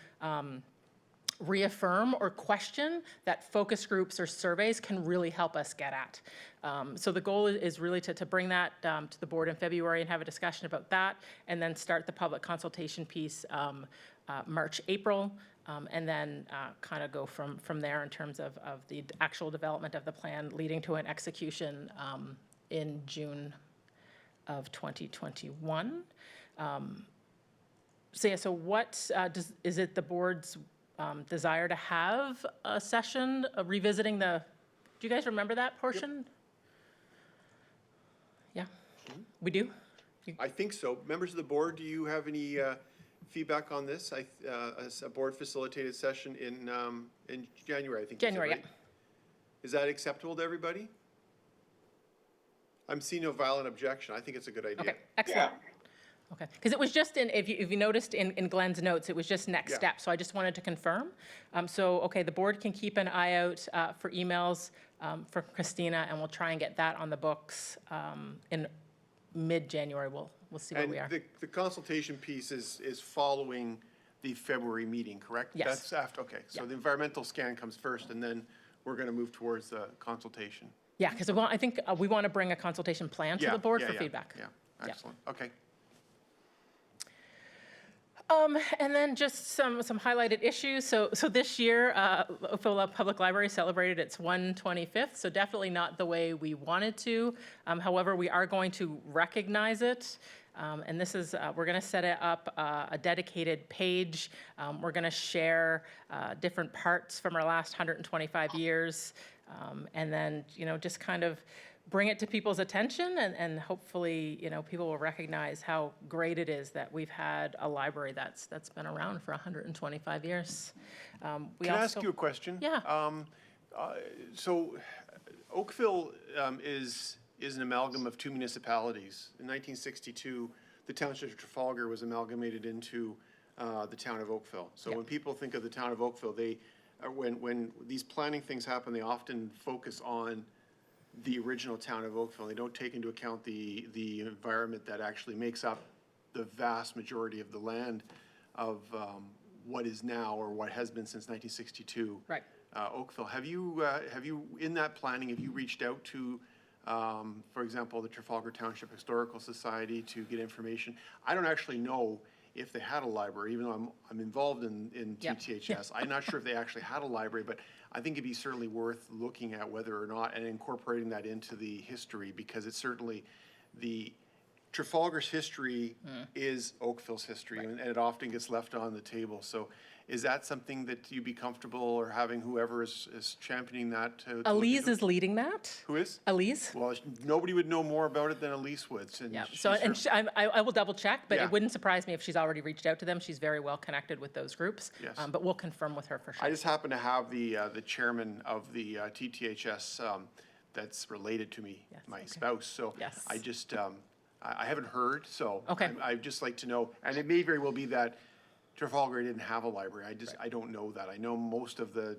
reaffirm or question that focus groups or surveys can really help us get at. So the goal is really to bring that to the board in February and have a discussion about that, and then start the public consultation piece March, April, and then kind of go from there in terms of the actual development of the plan leading to an execution in June of 2021. So what is it the board's desire to have a session revisiting do you guys remember that portion? Yep. Yeah, we do? I think so. Members of the board, do you have any feedback on this? A board facilitated session in January, I think. January, right? yeah. Is that acceptable to everybody? I'm seeing no violent objection. I think it's a good idea. Okay, excellent. Okay, because it was just if you noticed in Glenn's notes, it was just next step. So I just wanted to confirm. Okay, the board can keep an eye out for emails for Christina, and we'll try and get that on the books in mid-January. We'll see where we are. The consultation piece is following the February meeting, correct? Yes. That's after. Okay, so the environmental scan comes first, and then we're going to move towards the consultation. Yeah, because I think we want to bring a consultation plan to the board for feedback. Yeah, excellent. Okay. And then just some highlighted issues. So this year, Oakville Public Library celebrated its 125th, so definitely not the way we wanted to. However, we are going to recognize it. And this is, we're going to set it up a dedicated page. We're going to share different parts from our last 125 years. And then, just kind of bring it to people's attention, and hopefully, people will recognize how great it is that we've had a library that's been around for 125 years. Can I ask you a question? Yeah. So Oakville is an amalgam of two municipalities. In 1962, the township of Trafalgar was amalgamated into the town of Oakville. So when people think of the town of Oakville, when these planning things happen, they often focus on the original town of Oakville. They don't take into account the environment that actually makes up the vast majority of the land of what is now, or what has been since 1962. Right. Oakville. Have you in that planning, have you reached out to, for example, the Trafalgar Township Historical Society to get information? I don't actually know if they had a library, even though I'm involved in TTHS. I'm not sure if they actually had a library, but I think it'd be certainly worth looking at whether or not, and incorporating that into the history, because it's certainly the Trafalgar's history is Oakville's history, and it often gets left on the table. So is that something that you'd be comfortable, or having whoever is championing that to Elise is leading that. Who is? Elise. Well, nobody would know more about it than Elise would. Yeah. So, I will double check, but it wouldn't surprise me if she's already reached out to them. She's very well connected with those groups. Yes. But we'll confirm with her for sure. I just happen to have the chairman of the TTHS that's related to me, my spouse. So I just I haven't heard. So I'd just like to know, and it may very well be that Trafalgar didn't have a library. I don't know that. I know most of the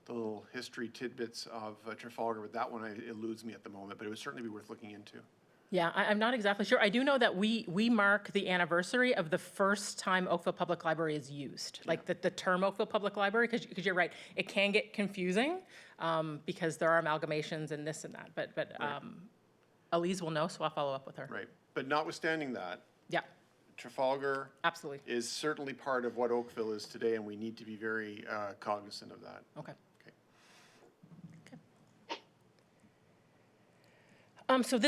the little history tidbits of Trafalgar, but that one eludes me at the moment, but it would certainly be worth looking into. Yeah, I'm not exactly sure. I do know that we mark the anniversary of the first time Oakville Public Library is used, like the term Oakville Public Library, because you're right, it can get confusing because there are amalgamations and this and that, but Elise will know, so I'll follow up with her. Right, but notwithstanding that, Yeah, Trafalgar absolutely. is certainly part of what Oakville is today, and we need to be very cognizant of that. Okay. Okay. So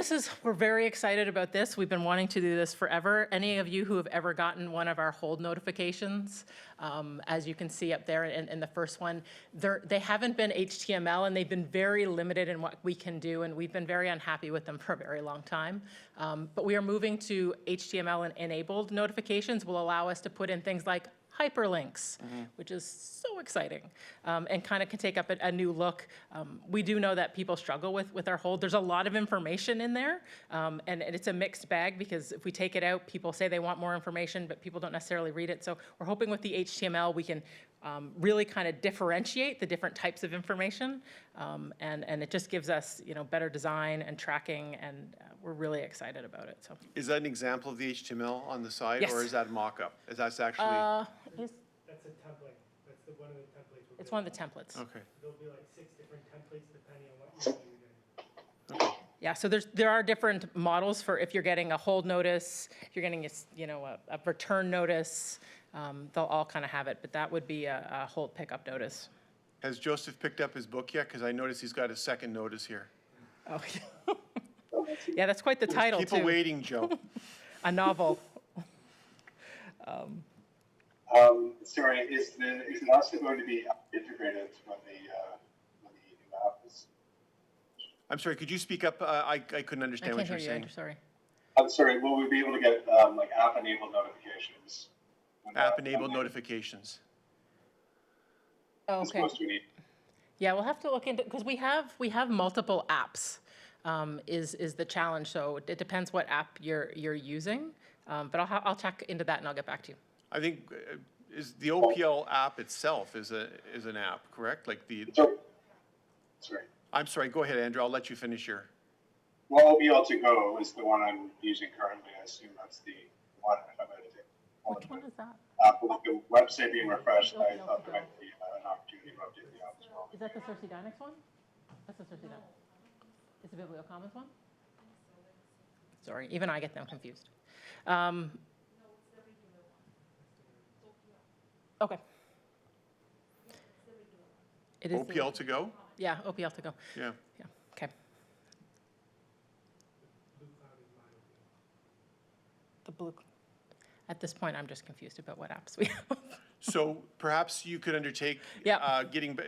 we're very excited about this. We've been wanting to do this forever. Any of you who have ever gotten one of our hold notifications, as you can see up there in the first one, they haven't been HTML and they've been very limited in what we can do, and we've been very unhappy with them for a very long time. But we are moving to HTML and enabled notifications will allow us to put in things like hyperlinks, which is so exciting, and kind of can take up a new look. We do know that people struggle with our hold. There's a lot of information in there, and it's a mixed bag because if we take it out, people say they want more information, but people don't necessarily read it. So we're hoping with the HTML we can really kind of differentiate the different types of information, and it just gives us better design and tracking, and we're really excited about it. So Is that an example of the HTML on the side, Yes. or is that mock-up? Is that actually? That's a template. That's one of the templates. It's one of the templates. Okay. There'll be like 6 different templates depending on what you're using. Yeah, so there are different models for if you're getting a hold notice, if you're getting a return notice, they'll all kind of have it, but that would be a hold pickup notice. Has Joseph picked up his book yet? Because I noticed he's got a second notice here. Oh, yeah, that's quite the title too. Keep awaiting, Joe. A novel. Sorry, is it also going to be integrated when the new app is? I'm sorry, could you speak up? I couldn't I understand can't what hear you're you, saying. Andrew, sorry. I'm sorry, will we be able to get like app-enabled notifications? App-enabled notifications. Oh, As okay. opposed to any- Yeah, we'll have to look into, because we have multiple apps, is the challenge. So it depends what app you're using. But I'll check into that and I'll get back to you. I think is the OPL app itself is an app, correct? Like the. Sorry. I'm sorry. Go ahead, Andrew. I'll let you finish your. Well, OBL to go is the one I'm using currently. I assume that's the one I'm editing. Which one is that? With the website being refreshed, I thought there might be an opportunity to update the app as well. Is that the Cersei Dynex one? That's the Cersei Dynex. Is the Bibliocommons one? Sorry, even I get them confused. Okay. It is OPL to go? Yeah, OPL to go. Yeah. Yeah, okay. The blue, at this point, I'm just confused about what apps we have. So perhaps you could undertake Yeah.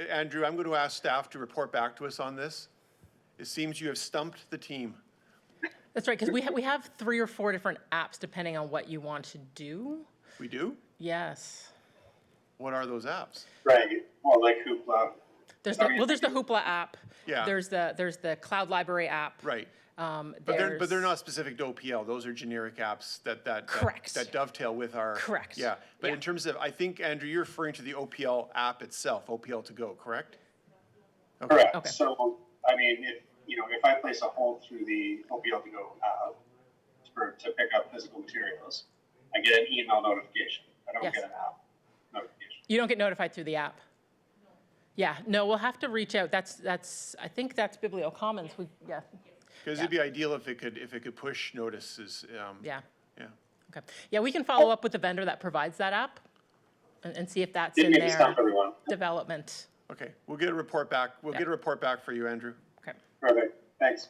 Andrew, I'm going to ask staff to report back to us on this. It seems you have stumped the team. That's right, because we have 3 or 4 different apps depending on what you want to do. We do? Yes. What are those apps? Right. Well, like Hoopla. There's the Hoopla app. Yeah. There's the Cloud Library app. Right. But they're not specific to OPL. Those are generic apps that Correct. that dovetail with our. Correct. Yeah. But Yeah. in terms of, I think, Andrew, you're referring to the OPL app itself, OPL to go, correct? Okay. Correct. Okay. So, I mean, if I place a hold through the OPL to go app to pick up physical materials, I get an email notification. I don't Yes. get an app notification. You don't get notified through the app? Yeah, no, we'll have to reach out. I think that's Bibliocommons. Yeah. Because it'd be ideal if it could push notices. Yeah. Yeah. Okay. Yeah, we can follow up with the vendor that provides that app and see if that's Didn't in get to stop their everyone. development. Okay. We'll get a report back. We'll get a report back for you, Andrew. Okay. Perfect. Thanks.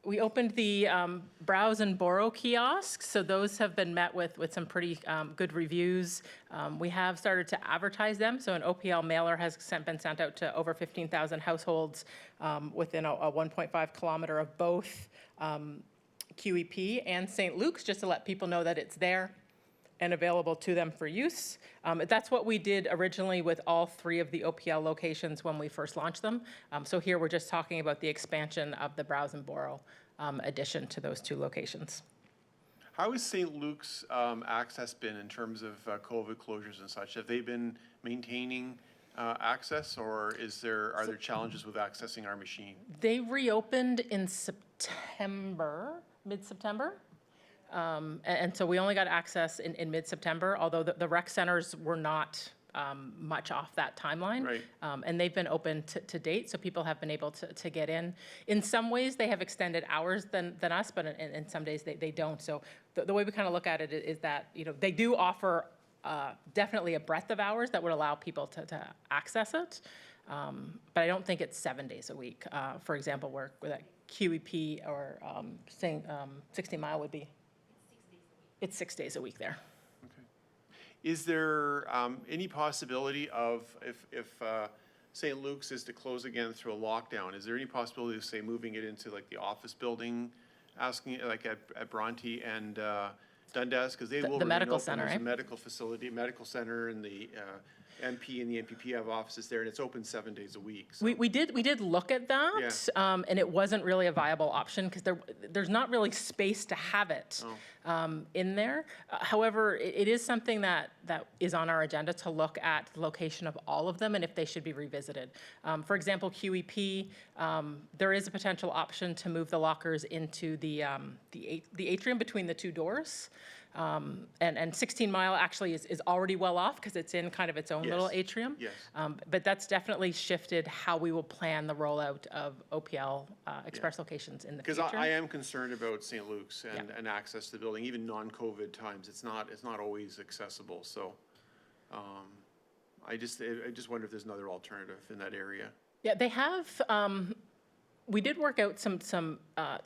We opened the Browse and Borrow kiosks, so those have been met with some pretty good reviews. We have started to advertise them, so an OPL mailer has been sent out to over 15,000 households within a 1.5 kilometer of both QEP and St. Luke's, just to let people know that it's there and available to them for use. That's what we did originally with all 3 of the OPL locations when we first launched them. So here we're just talking about the expansion of the Browse and Borrow addition to those 2 locations. How has St. Luke's access been in terms of COVID closures and such? Have they been maintaining access, or are there challenges with accessing our machine? They reopened in September, mid-September. And so we only got access in mid-September, although the rec centers were not much off that timeline. Right. And they've been open to date, so people have been able to get in. In some ways, they have extended hours than us, but in some days they don't. So the way we kind of look at it is that, they do offer definitely a breadth of hours that would allow people to access it. But I don't think it's 7 days a week. For example, where that QEP or 60 Mile would be. It's 6 days a week there. Is there any possibility of, if St. Luke's is to close again through a lockdown, is there any possibility of, say, moving it into like the office building, asking like at Bronte and Dundas, because they will the remain medical open. center, There's right? a medical facility, medical center, and the MP and the NPP have offices there, and it's open 7 days a week. So. We did look at that, and it wasn't really a viable option because there's not really space to have it in there. However, it is something that is on our agenda to look at the location of all of them and if they should be revisited. For example, QEP, there is a potential option to move the lockers into the atrium between the two doors. And 16 Mile actually is already well off because it's in kind of its own little atrium. Yes. But that's definitely shifted how we will plan the rollout of OPL express locations in the future. Because I am concerned about St. Luke's and access to the building, even non-COVID times. It's not always accessible. So I just wonder if there's another alternative in that area. Yeah, they have. We did work out some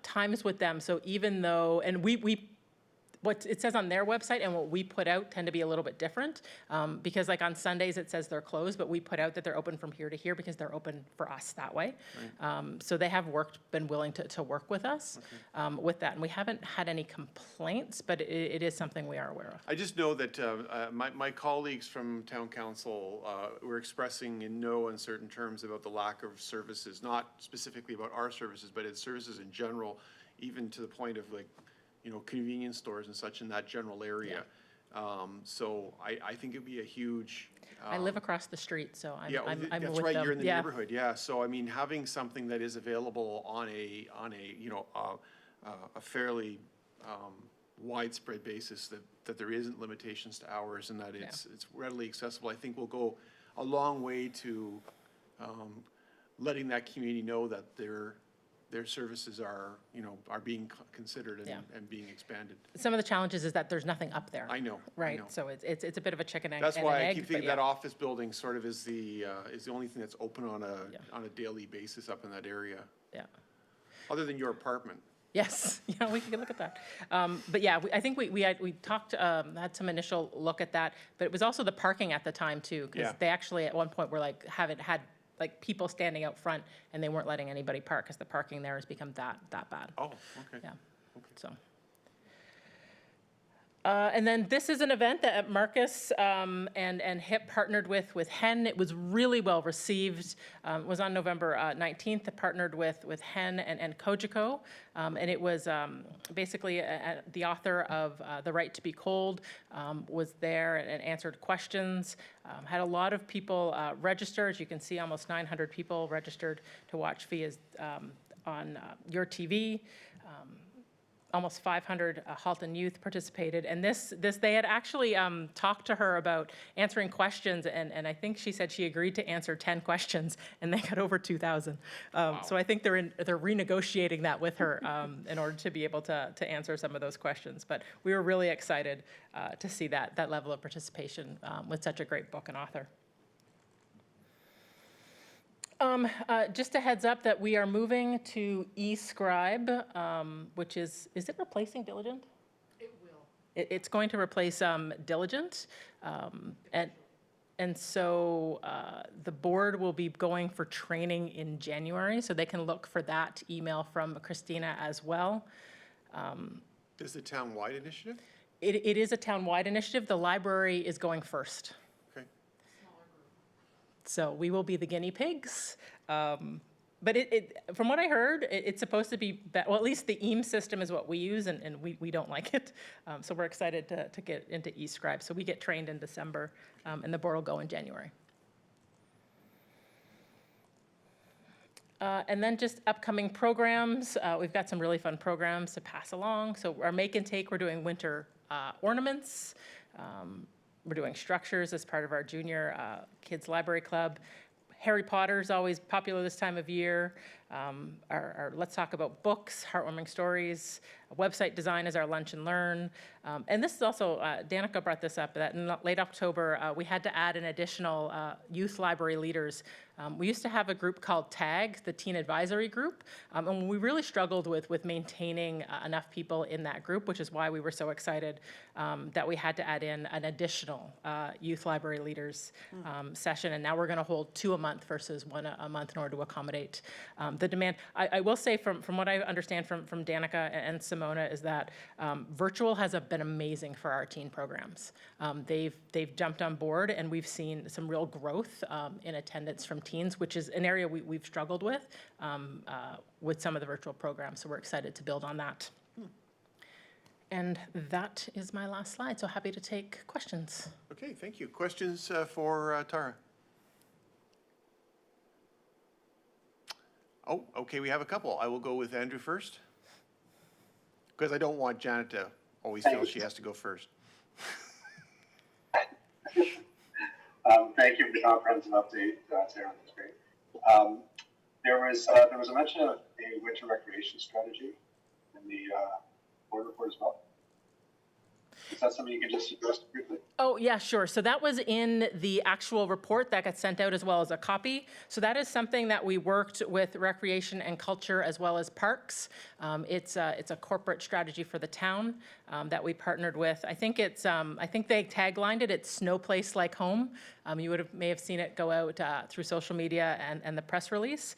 times with them. So even though, and we what it says on their website and what we put out tend to be a little bit different, because like on Sundays it says they're closed, but we put out that they're open from here to here because they're open for us that way. Right. So they have been willing to work with us with that, and we haven't had any complaints, but it is something we are aware of. I just know that my colleagues from town council were expressing in no uncertain terms about the lack of services, not specifically about our services, but it's services in general, even to the point of like, convenience stores and such in that general area. So I think it'd be a huge. I live across the street, so I'm that's with right. them. You're in the neighborhood, So I mean, having something that is available on a fairly widespread basis, that there isn't limitations to hours and that it's readily accessible, I think will go a long way to letting that community know that their services are being considered and being expanded. Some of the challenges is that there's nothing up there. I know. Right. I know. So it's a bit of a chicken egg. That's and why an I egg, keep thinking but that office building sort of is the only thing that's open on a daily basis up in that area. Yeah. Other than your apartment. Yes, we can look at that. But yeah, I think we talked, had some initial look at that, but it was also the parking at the time too, because they actually at one point were like, haven't had like people standing out front and they weren't letting anybody park because the parking there has become that bad. Oh, okay. Yeah, so. And then this is an event that Marcus and HIP partnered with HEN. It was really well received. It was on November 19th. It partnered with HEN and Cogeco. And it was basically the author of The Right to Be Cold was there and answered questions. Had a lot of people register. As you can see, almost 900 people registered to watch Fia on your TV. Almost 500 Halton youth participated, and this they had actually talked to her about answering questions, and I think she said she agreed to answer 10 questions, and they got over 2,000. So I think they're renegotiating that with her in order to be able to answer some of those questions. But we were really excited to see that level of participation with such a great book and author. Just a heads up that we are moving to eScribe, which is it replacing Diligent? It will. It's going to replace Diligent. And so the board will be going for training in January, so they can look for that email from Christina as well. Is the town-wide initiative? It is a town-wide initiative. The library is going first. Okay. So we will be the guinea pigs. But from what I heard, it's supposed to be, well, at least the EAM system is what we use, and we don't like it. So we're excited to get into eScribe. So we get trained in December, and the board will go in January. And then just upcoming programs. We've got some really fun programs to pass along. So our make and take, we're doing winter ornaments. We're doing structures as part of our junior kids library club. Harry Potter is always popular this time of year. Our Let's Talk About Books, Heartwarming Stories. Website design is our Lunch and Learn. And this is also, Danica brought this up, that in late October, we had to add an additional youth library leaders. We used to have a group called TAG, the Teen Advisory Group, and we really struggled with maintaining enough people in that group, which is why we were so excited that we had to add in an additional youth library leaders session, and now we're gonna hold 2 a month versus 1 a month in order to accommodate the demand. I will say from what I understand from Danica and Simona is that virtual has been amazing for our teen programs. They've jumped on board, and we've seen some real growth in attendance from teens, which is an area we've struggled with some of the virtual programs. So we're excited to build on that. And that is my last slide. So happy to take questions. Okay, thank you. Questions for Tara? Oh, okay, we have a couple. I will go with Andrew first, because I don't want Janet to always feel she has to go first. Thank you for the comprehensive update, Sarah. That's great. There was a mention of a winter recreation strategy in the board report as well. Is that something you can just address briefly? Oh, yeah, sure. So that was in the actual report that got sent out as well as a copy. So that is something that we worked with Recreation and Culture as well as Parks. It's a corporate strategy for the town that we partnered with. I think they taglined it, it's Snow Place Like Home. You may have seen it go out through social media and the press release.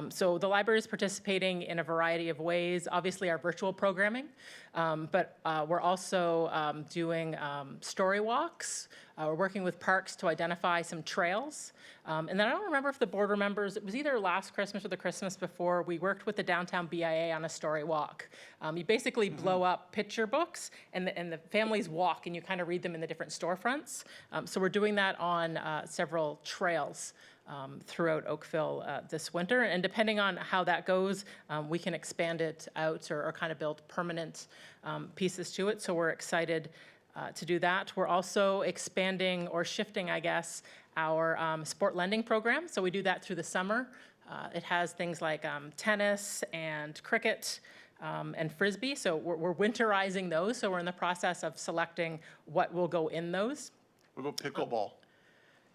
So the library is participating in a variety of ways, obviously our virtual programming, but we're also doing story walks. We're working with Parks to identify some trails. And then I don't remember if the board remembers, it was either last Christmas or the Christmas before, we worked with the downtown BIA on a story walk. You basically blow up picture books and the families walk and you kind of read them in the different storefronts. So we're doing that on several trails throughout Oakville this winter. And depending on how that goes, we can expand it out or kind of build permanent pieces to it. So we're excited to do that. We're also expanding or shifting, I guess, our sport lending program. So we do that through the summer. It has things like tennis and cricket and frisbee. So we're winterizing those. So we're in the process of selecting what will go in those. What about pickleball?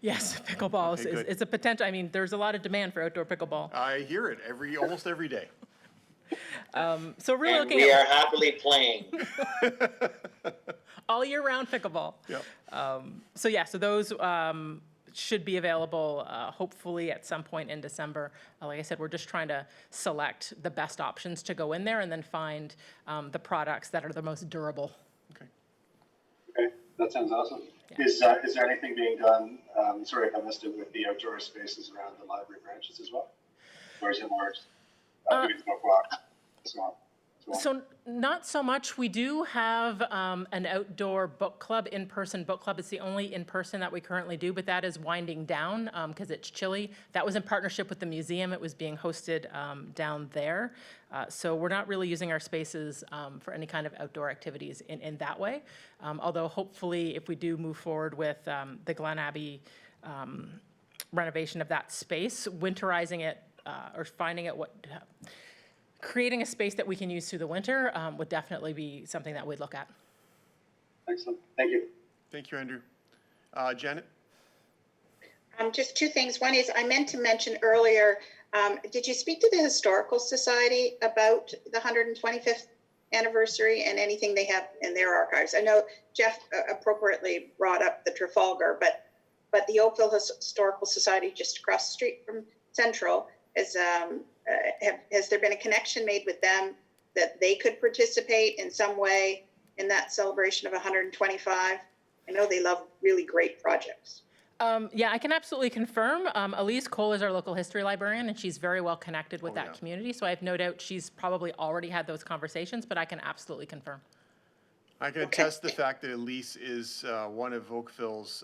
Yes, pickleball Okay, good. is a potential. I mean, there's a lot of demand for outdoor pickleball. I hear it almost every day. So we're And looking we at are happily playing. all year round pickleball. Yep. So those should be available hopefully at some point in December. Like I said, we're just trying to select the best options to go in there and then find the products that are the most durable. Okay, that sounds awesome. Yeah. Is there anything being done, sorry if I missed it, with the outdoor spaces around the library branches as well? Or is it more doing book walk as well? So not so much. We do have an outdoor book club, in-person book club. It's the only in-person that we currently do, but that is winding down because it's chilly. That was in partnership with the museum. It was being hosted down there. So we're not really using our spaces for any kind of outdoor activities in that way. Although hopefully if we do move forward with the Glen Abbey renovation of that space, winterizing it or finding out creating a space that we can use through the winter would definitely be something that we'd look at. Excellent. Thank you. Thank you, Andrew. Janet? Just two things. One is I meant to mention earlier, did you speak to the Historical Society about the 125th anniversary and anything they have in their archives? I know Jeff appropriately brought up the Trafalgar, but the Oakville Historical Society just across the street from Central has there been a connection made with them that they could participate in some way in that celebration of 125? I know they love really great projects. Yeah, I can absolutely confirm. Elise Cole is our local history librarian, and she's very well connected with Oh, that yeah. community. So I have no doubt she's probably already had those conversations, but I can absolutely confirm. I can attest the fact that Elise is one of Oakville's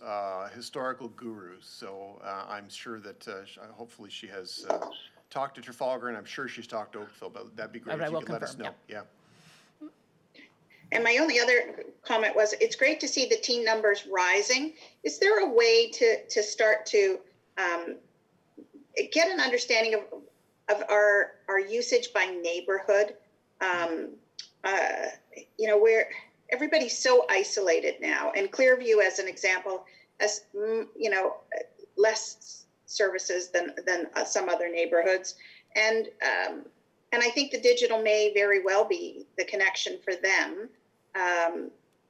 historical gurus. So I'm sure that hopefully she has talked to Trafalgar, and I'm sure she's talked to Oakville, but that'd be great But I if you will could let us confirm, know. Yeah. And my only other comment was, it's great to see the teen numbers rising. Is there a way to start to get an understanding of our usage by neighborhood? Where everybody's so isolated now, and Clearview, as an example, has less services than some other neighborhoods, and I think the digital may very well be the connection for them.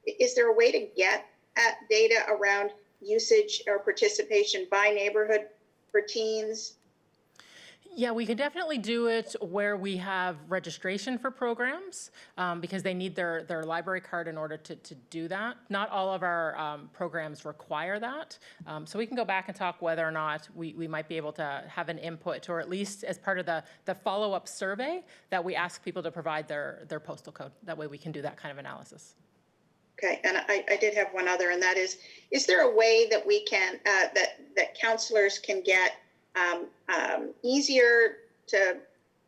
Is there a way to get at data around usage or participation by neighborhood for teens? Yeah, we can definitely do it where we have registration for programs because they need their library card in order to do that. Not all of our programs require that. So we can go back and talk whether or not we might be able to have an input, or at least as part of the follow-up survey that we ask people to provide their postal code. That way we can do that kind of analysis. Okay, and I did have one other, and that is there a way that we can, that counselors can get easier to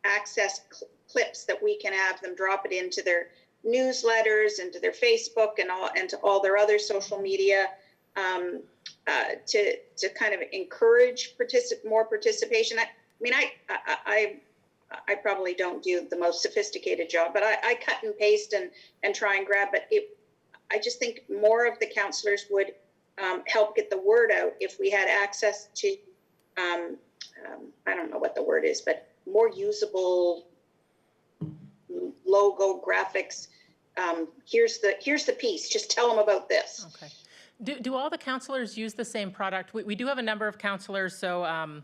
access clips that we can have them drop it into their newsletters, into their Facebook, and to all their other social media, to kind of encourage more participation. I mean, I probably don't do the most sophisticated job, but I cut and paste and try and grab. But I just think more of the counselors would help get the word out if we had access to, I don't know what the word is, but more usable logo graphics. Here's the piece. Just tell them about this. Okay. Do all the counselors use the same product? We do have a number of counselors, so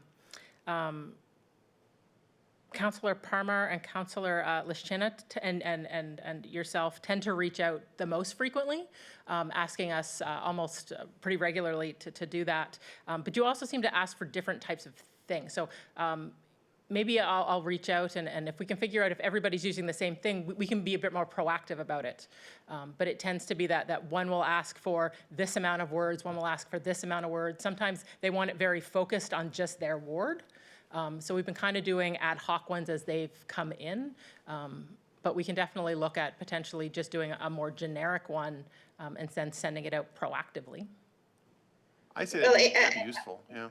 Counselor Parmer and Counselor Lischina and yourself tend to reach out the most frequently, asking us almost pretty regularly to do that. But you also seem to ask for different types of things. So maybe I'll reach out, and if we can figure out if everybody's using the same thing, we can be a bit more proactive about it. But it tends to be that one will ask for this amount of words, one will ask for this amount of words. Sometimes they want it very focused on just their ward. So we've been kind of doing ad hoc ones as they've come in, but we can definitely look at potentially just doing a more generic one and then sending it out proactively. I'd say that'd be useful, yeah.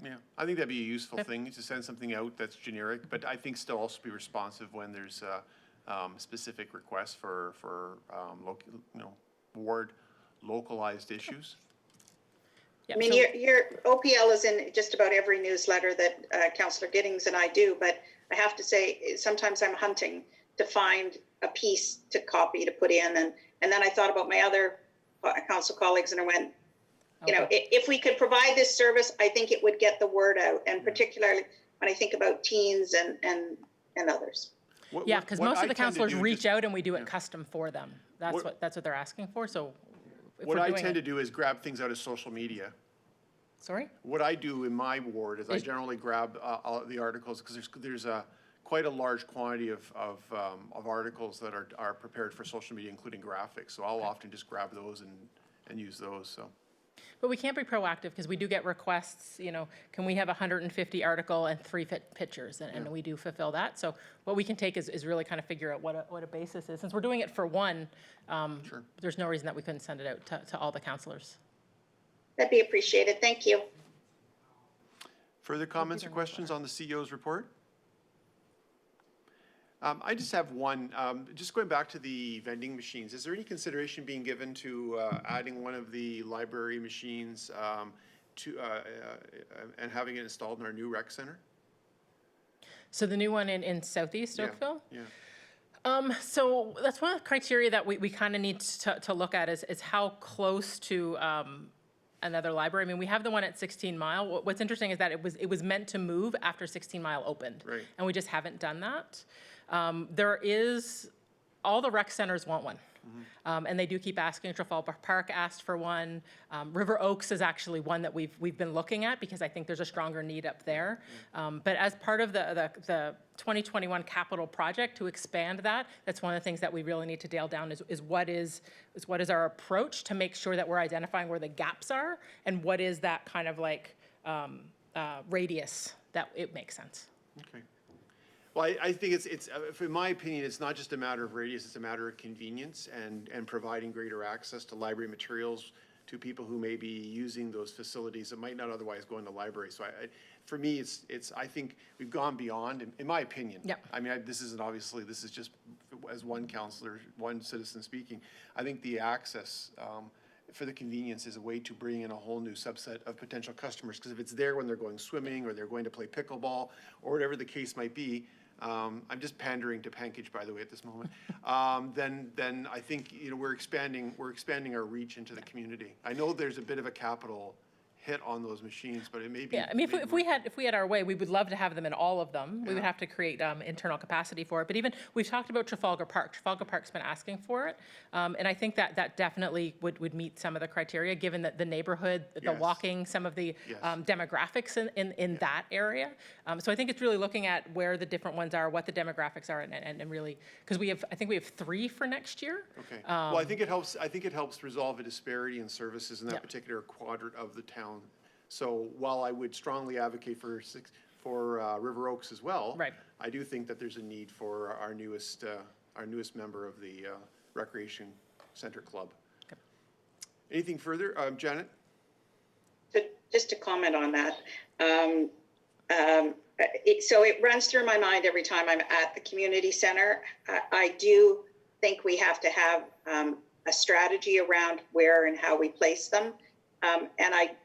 Yeah, I think that'd be a useful thing to send something out that's generic, but I think still also be responsive when there's specific requests for ward localized issues. Yeah, I mean, your OPL is in just about every newsletter that Councillor Giddings and I do, but I have to say, sometimes I'm hunting to find a piece to copy, to put in, and then I thought about my other council colleagues, and I went, if we could provide this service, I think it would get the word out, and particularly when I think about teens and others. Yeah, because most of the counselors reach out and we do it custom for them. That's what they're asking for. So what I tend to do is grab things out of social media. Sorry? What I do in my ward is I generally grab all the articles, because there's quite a large quantity of articles that are prepared for social media, including graphics. So I'll often just grab those and use those. So. But we can't be proactive because we do get requests, can we have 150 article and 3 pictures? And we do fulfill that. So what we can take is really kind of figure out what a basis is. Since we're doing it for one, there's no reason that we couldn't send it out to all the counselors. That'd be appreciated. Thank you. Further comments or questions on the CEO's report? I just have one. Just going back to the vending machines, is there any consideration being given to adding one of the library machines and having it installed in our new rec center? So the new one in Southeast Oakville? Yeah. So that's one of the criteria that we kind of need to look at is how close to another library. I mean, we have the one at 16 Mile. What's interesting is that it was meant to move after 16 Mile opened. Right. And we just haven't done that. There is all the rec centers want one. And they do keep asking. Trafalgar Park asked for one. River Oaks is actually one that we've been looking at because I think there's a stronger need up there. But as part of the 2021 capital project to expand that, that's one of the things that we really need to nail down is what is our approach to make sure that we're identifying where the gaps are and what is that kind of like radius that it makes sense. Okay. Well, I think it's in my opinion, it's not just a matter of radius, it's a matter of convenience and providing greater access to library materials to people who may be using those facilities that might not otherwise go in the library. So for me, I think we've gone beyond, in my opinion. Yep. I mean, this is just as one counselor, one citizen speaking. I think the access for the convenience is a way to bring in a whole new subset of potential customers. Because if it's there when they're going swimming or they're going to play pickleball or whatever the case might be, I'm just pandering to Pankage, by the way, at this moment. Then I think we're expanding our reach into the community. I know there's a bit of a capital hit on those machines, but it may be. Yeah, I mean, if we had our way, we would love to have them in all of them. We would have to create internal capacity for it. But even we've talked about Trafalgar Park. Trafalgar Park's been asking for it, and I think that definitely would meet some of the criteria, given that the neighborhood, the walking, some of the demographics in that area. So I think it's really looking at where the different ones are, what the demographics are, and really because I think we have 3 for next year. Okay. Well, I think it helps. I think it helps resolve a disparity in services in that particular quadrant of the town. So while I would strongly advocate for River Oaks as well, right. I do think that there's a need for our newest member of the Recreation Center Club. Okay. Anything further, Janet? Just to comment on that, so it runs through my mind every time I'm at the community center. I do think we have to have a strategy around where and how we place them, and I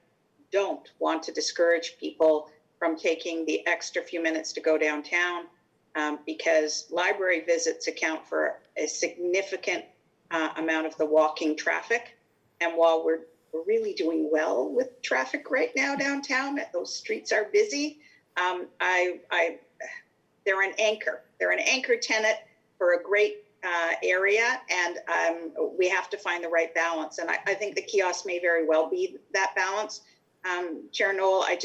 don't want to discourage people from taking the extra few minutes to go downtown because library visits account for a significant amount of the walking traffic. And while we're really doing well with traffic right now downtown, those streets are busy. They're an anchor. They're an anchor tenant for a great area, and we have to find the right balance. And I think the kiosk may very well be that balance. Chair Noel, I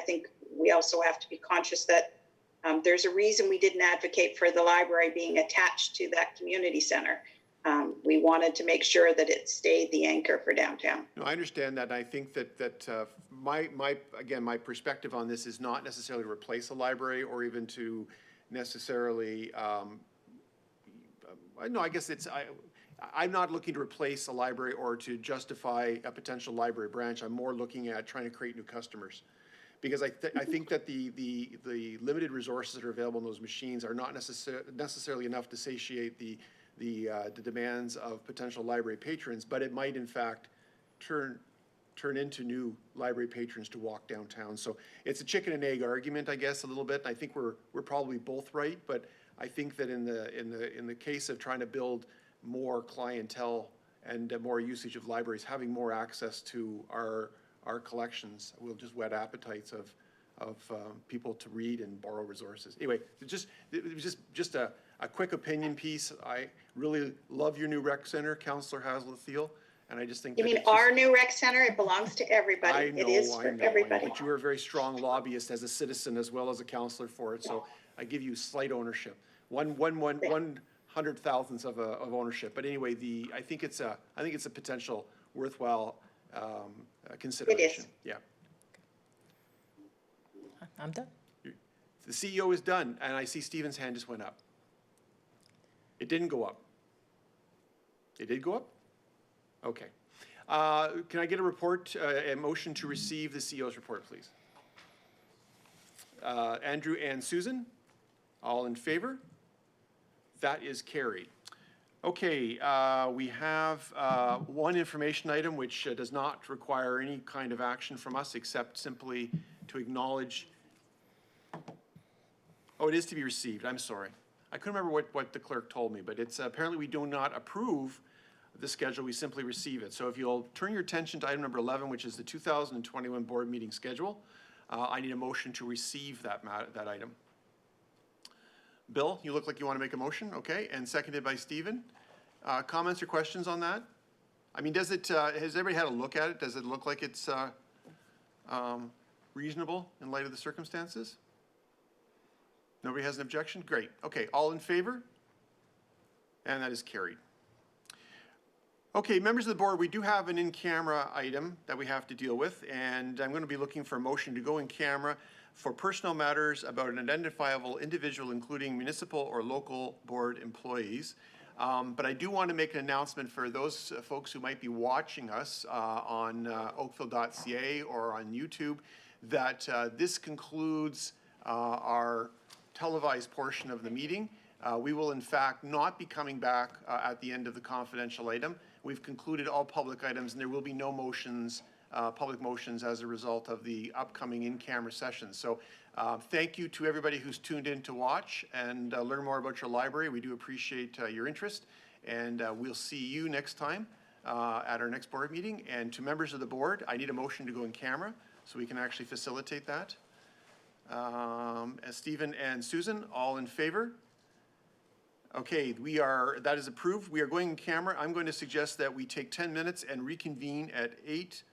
think we also have to be conscious that there's a reason we didn't advocate for the library being attached to that community center. We wanted to make sure that it stayed the anchor for downtown. No, I understand that. I think that my perspective on this is not necessarily to replace a library or even to necessarily. No, I guess I'm not looking to replace a library or to justify a potential library branch. I'm more looking at trying to create new customers, because I think that the limited resources that are available in those machines are not necessarily enough to satiate the demands of potential library patrons, but it might in fact turn into new library patrons to walk downtown. So it's a chicken and egg argument, I guess, a little bit. I think we're probably both right, but I think that in the case of trying to build more clientele and more usage of libraries, having more access to our collections will just whet appetites of people to read and borrow resources. Anyway, it was just a quick opinion piece. I really love your new rec center, Councillor Haslett-Thiel, and I just think you mean our new rec center? It belongs to everybody. I know, it is for everybody. But you are a very strong lobbyist as a citizen as well as a councillor for it, so I give you slight ownership. One 100,000th of ownership. But anyway, I think it's a potential worthwhile consideration. It is. Yeah. I'm done. The CEO is done, and I see Stephen's hand just went up. It didn't go up. It did go up? Okay. Can I get a report, a motion to receive the CEO's report, please? Andrew and Susan, all in favor? That is carried. Okay, we have one information item which does not require any kind of action from us except simply to acknowledge. Oh, it is to be received. I'm sorry. I couldn't remember what the clerk told me, but it's apparently we do not approve the schedule, we simply receive it. So if you'll turn your attention to item number 11, which is the 2021 board meeting schedule, I need a motion to receive that item. Bill, you look like you want to make a motion, okay, and seconded by Stephen. Comments or questions on that? I mean, does it, has everybody had a look at it? Does it look like it's reasonable in light of the circumstances? Nobody has an objection? Great. Okay, all in favor? And that is carried. Okay, members of the board, we do have an in-camera item that we have to deal with, and I'm going to be looking for a motion to go in camera for personal matters about an identifiable individual, including municipal or local board employees. But I do want to make an announcement for those folks who might be watching us on oakville.ca or on YouTube that this concludes our televised portion of the meeting. We will in fact not be coming back at the end of the confidential item. We've concluded all public items and there will be no motions, public motions as a result of the upcoming in-camera sessions. So thank you to everybody who's tuned in to watch and learn more about your library. We do appreciate your interest, and we'll see you next time at our next board meeting. And to members of the board, I need a motion to go in camera so we can actually facilitate that. Stephen and Susan, all in favor? Okay, that is approved. We are going in camera. I'm going to suggest that we take 10 minutes and reconvene at 8.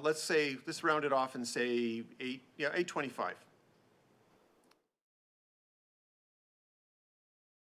Let's round it off and say 8:25.